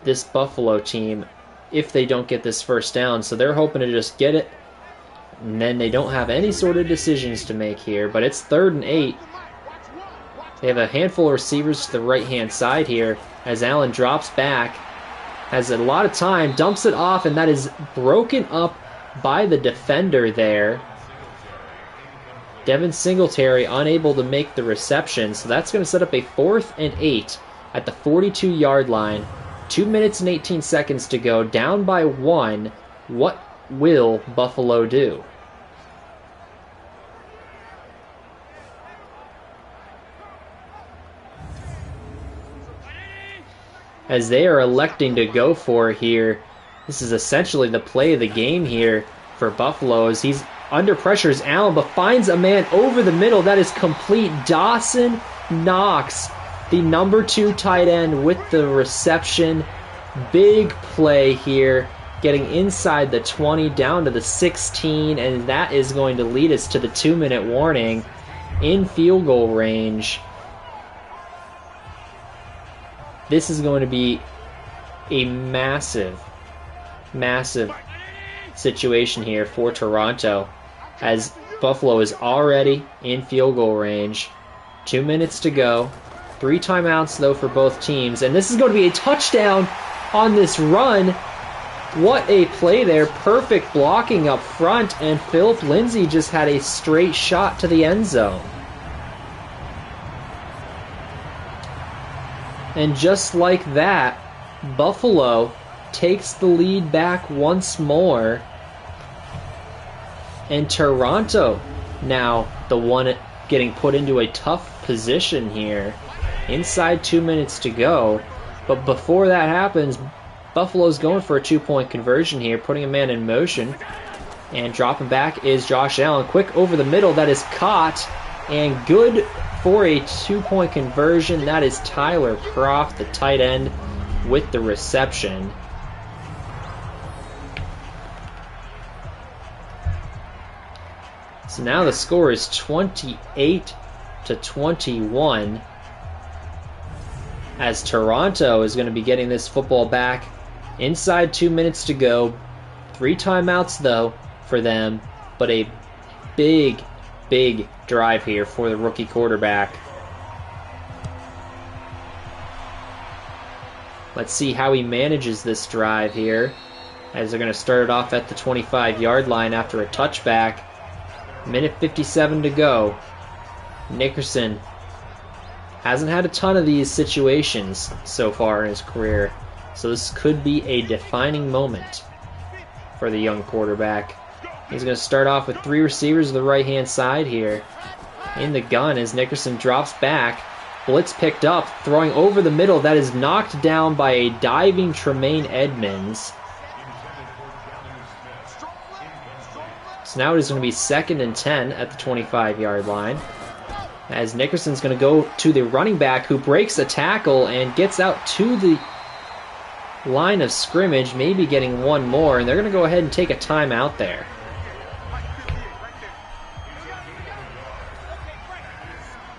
this Buffalo team if they don't get this first down. So they're hoping to just get it, and then they don't have any sort of decisions to make here. But it's 3rd and 8. They have a handful of receivers to the right-hand side here as Allen drops back, has a lot of time, dumps it off, and that is broken up by the defender there. Devin Singletary unable to make the reception, so that's going to set up a 4th and 8 at the 42-yard line. 2 minutes and 18 seconds to go, down by 1. What will Buffalo do? As they are electing to go for here, this is essentially the play of the game here for Buffalo as he's under pressure as Allen, but finds a man over the middle. That is complete. Dawson Knox, the number 2 tight end with the reception. Big play here, getting inside the 20 down to the 16, and that is going to lead us to the 2-minute warning in field goal range. This is going to be a massive situation here for Toronto as Buffalo is already in field goal range. 2 minutes to go. 3 timeouts though for both teams, and this is going to be a touchdown on this run. What a play there. Perfect blocking up front, and Philip Lindsay just had a straight shot to the end zone. And just like that, Buffalo takes the lead back once more. And Toronto now the one getting put into a tough position here. Inside 2 minutes to go. But before that happens, Buffalo's going for a 2-point conversion here, putting a man in motion. And dropping back is Josh Allen. Quick over the middle, that is caught. And good for a 2-point conversion. That is Tyler Croft, the tight end, with the reception. So now the score is 28-21 as Toronto is going to be getting this football back inside 2 minutes to go. 3 timeouts though for them, but a big drive here for the rookie quarterback. Let's see how he manages this drive here as they're going to start it off at the 25-yard line after a touchback. Minute 57 to go. Nickerson hasn't had a ton of these situations so far in his career, so this could be a defining moment for the young quarterback. He's going to start off with 3 receivers to the right-hand side here. In the gun as Nickerson drops back. Blitz picked up, throwing over the middle. That is knocked down by a diving Tremaine Edmonds. So now it is going to be 2nd and 10 at the 25-yard line. As Nickerson's going to go to the running back who breaks a tackle and gets out to the line of scrimmage, maybe getting one more, and they're going to go ahead and take a timeout there.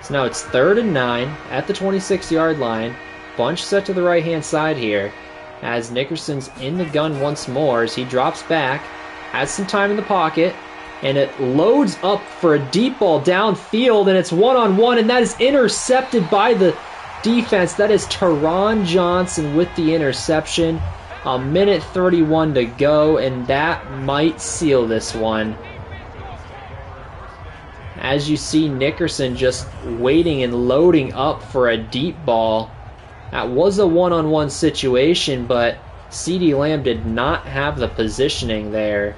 So now it's 3rd and 9 at the 26-yard line. Bunch set to the right-hand side here as Nickerson's in the gun once more as he drops back, has some time in the pocket, and it loads up for a deep ball downfield, and it's one-on-one, and that is intercepted by the defense. That is Teron Johnson with the interception. A minute 31 to go, and that might seal this one. As you see Nickerson just waiting and loading up for a deep ball. That was a one-on-one situation, but CeeDee Lamb did not have the positioning there.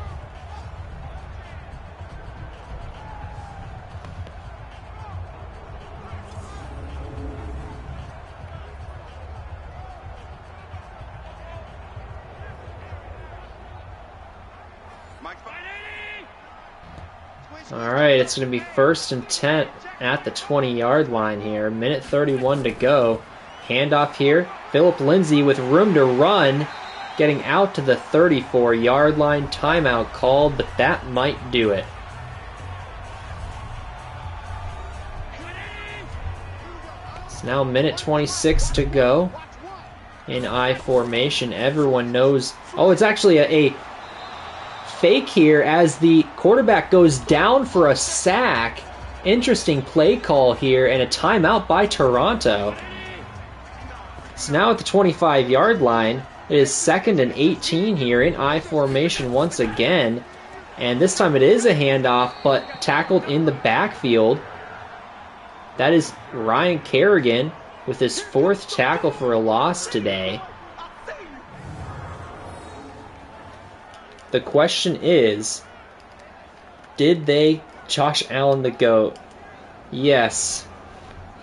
Alright, it's going to be 1st and 10 at the 20-yard line here. Minute 31 to go. Handoff here. Philip Lindsay with room to run. Getting out to the 34-yard line. Timeout called, but that might do it. It's now minute 26 to go. In I formation, everyone knows. Oh, it's actually a fake here as the quarterback goes down for a sack. Interesting play call here and a timeout by Toronto. So now at the 25-yard line, it is 2nd and 18 here in I formation once again. And this time it is a handoff, but tackled in the backfield. That is Ryan Kerrigan with his 4th tackle for a loss today. The question is, did they Josh Allen the GOAT? Yes.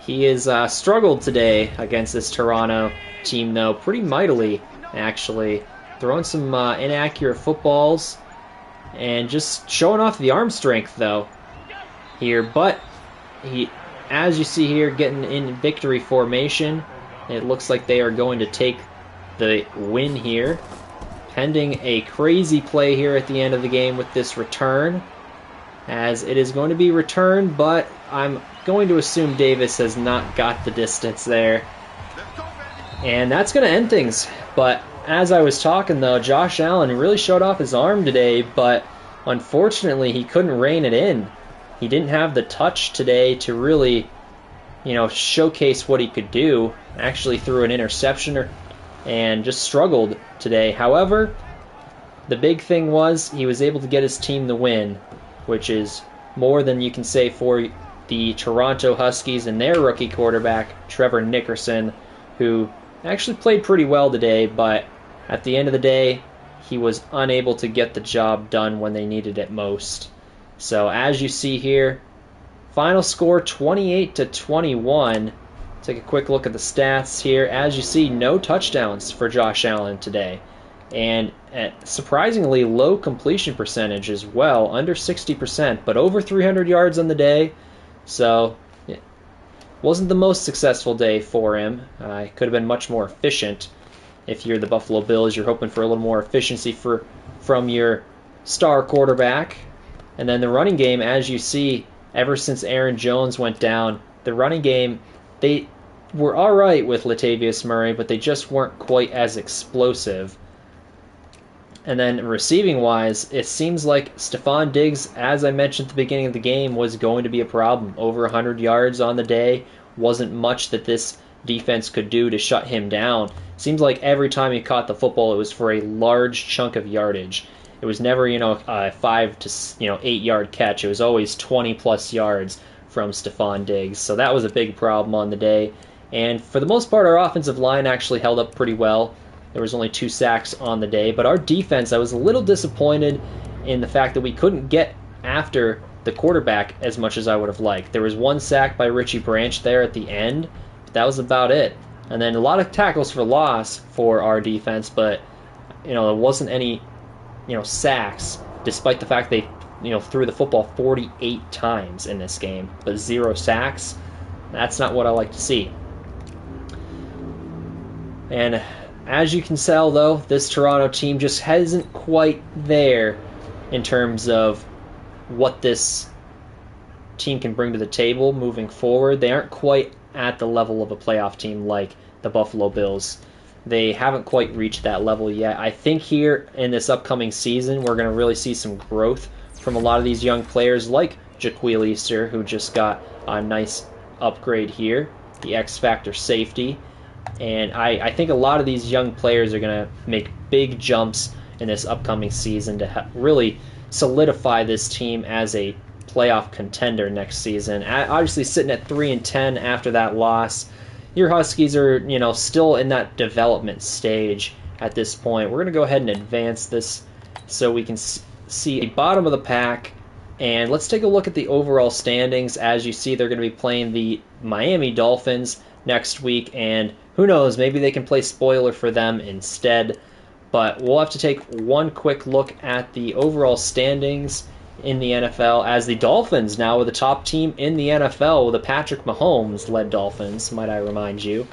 He has struggled today against this Toronto team, though, pretty mightily, actually. Throwing some inaccurate footballs and just showing off the arm strength, though, here. But he, as you see here, getting in victory formation. It looks like they are going to take the win here. Pending a crazy play here at the end of the game with this return, as it is going to be returned, but I'm going to assume Davis has not got the distance there. And that's going to end things. But as I was talking, though, Josh Allen really showed off his arm today, but unfortunately he couldn't rein it in. He didn't have the touch today to really, showcase what he could do. Actually threw an interception and just struggled today. However, the big thing was he was able to get his team the win, which is more than you can say for the Toronto Huskies and their rookie quarterback, Trevor Nickerson, who actually played pretty well today, but at the end of the day, he was unable to get the job done when they needed it most. So as you see here, final score 28-21. Take a quick look at the stats here. As you see, no touchdowns for Josh Allen today. And at surprisingly low completion percentage as well, under 60%, but over 300 yards on the day. So it wasn't the most successful day for him. Could have been much more efficient. If you're the Buffalo Bills, you're hoping for a little more efficiency from your star quarterback. And then the running game, as you see, ever since Aaron Jones went down, the running game, they were all right with Latavius Murray, but they just weren't quite as explosive. And then receiving-wise, it seems like Stephon Diggs, as I mentioned at the beginning of the game, was going to be a problem. Over 100 yards on the day. Wasn't much that this defense could do to shut him down. Seems like every time he caught the football, it was for a large chunk of yardage. It was never, a 5 to 8 yard catch. It was always 20-plus yards from Stephon Diggs. So that was a big problem on the day. And for the most part, our offensive line actually held up pretty well. There was only 2 sacks on the day. But our defense, I was a little disappointed in the fact that we couldn't get after the quarterback as much as I would have liked. There was 1 sack by Richie Branch there at the end, but that was about it. And then a lot of tackles for loss for our defense, but there wasn't any sacks, despite the fact they threw the football 48 times in this game, but 0 sacks. That's not what I like to see. And as you can tell, though, this Toronto team just isn't quite there in terms of what this team can bring to the table moving forward. They aren't quite at the level of a playoff team like the Buffalo Bills. They haven't quite reached that level yet. I think here in this upcoming season, we're going to really see some growth from a lot of these young players like Jaquil Easter, who just got a nice upgrade here, the X Factor safety. And I think a lot of these young players are going to make big jumps in this upcoming season to really solidify this team as a playoff contender next season. Obviously, sitting at 3-10 after that loss, your Huskies are, still in that development stage at this point. We're going to go ahead and advance this so we can see the bottom of the pack. And let's take a look at the overall standings. As you see, they're going to be playing the Miami Dolphins next week, and who knows, maybe they can play spoiler for them instead. But we'll have to take one quick look at the overall standings in the NFL, as the Dolphins now are the top team in the NFL with the Patrick Mahomes-led Dolphins, might I remind you.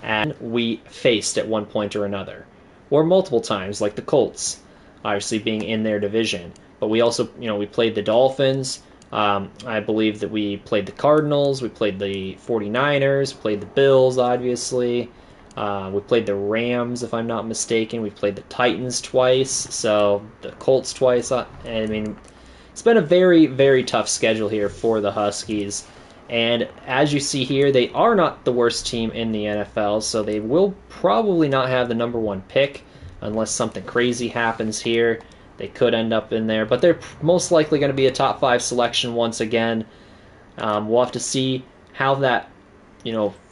And we faced at one point or another, or multiple times, like the Colts, obviously being in their division. But we also, we played the Dolphins. I believe that we played the Cardinals, we played the 49ers, played the Bills, obviously. We played the Rams, if I'm not mistaken. We played the Titans twice, so the Colts twice. It's been a very, very tough schedule here for the Huskies. And as you see here, they are not the worst team in the NFL, so they will probably not have the number one pick unless something crazy happens here. They could end up in there, but they're most likely going to be a top 5 selection once again. We'll have to see how that,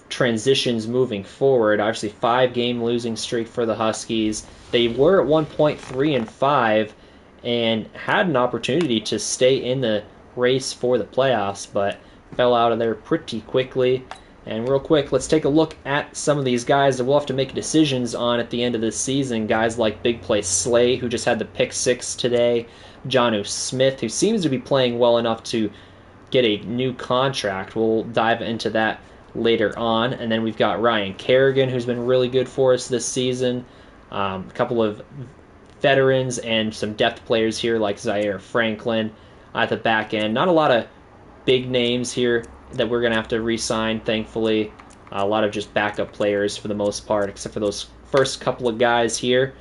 transitions moving forward. Obviously, 5-game losing streak for the Huskies. They were at 1.3-5 and had an opportunity to stay in the race for the playoffs, but fell out of there pretty quickly. And real quick, let's take a look at some of these guys that we'll have to make decisions on at the end of this season. Guys like Big Play Slay, who just had the pick 6 today. Jonnu Smith, who seems to be playing well enough to get a new contract. We'll dive into that later on. And then we've got Ryan Kerrigan, who's been really good for us this season. A couple of veterans and some depth players here like Zaire Franklin at the back end. Not a lot of big names here that we're going to have to re-sign, thankfully. A lot of just backup players for the most part, except for those first couple of guys here.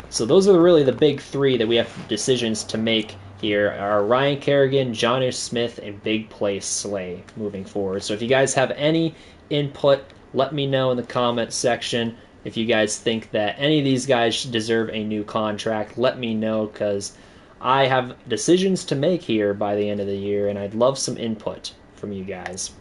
So those are really the big 3 that we have decisions to make here, are Ryan Kerrigan, Jonnu Smith, and Big Play Slay moving forward. So if you guys have any input, let me know in the comments section. If you guys think that any of these guys deserve a new contract, let me know, because I have decisions to make here by the end of the year, and I'd love some input from you guys.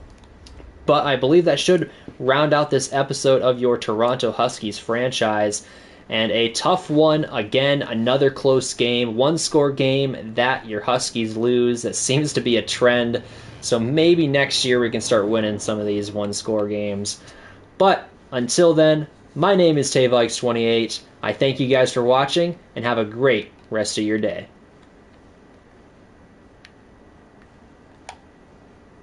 But I believe that should round out this episode of your Toronto Huskies franchise. And a tough one, again, another close game, 1-score game that your Huskies lose. That seems to be a trend. So maybe next year we can start winning some of these 1-score games. But until then, my name is TayVikes28. I thank you guys for watching, and have a great rest of your day.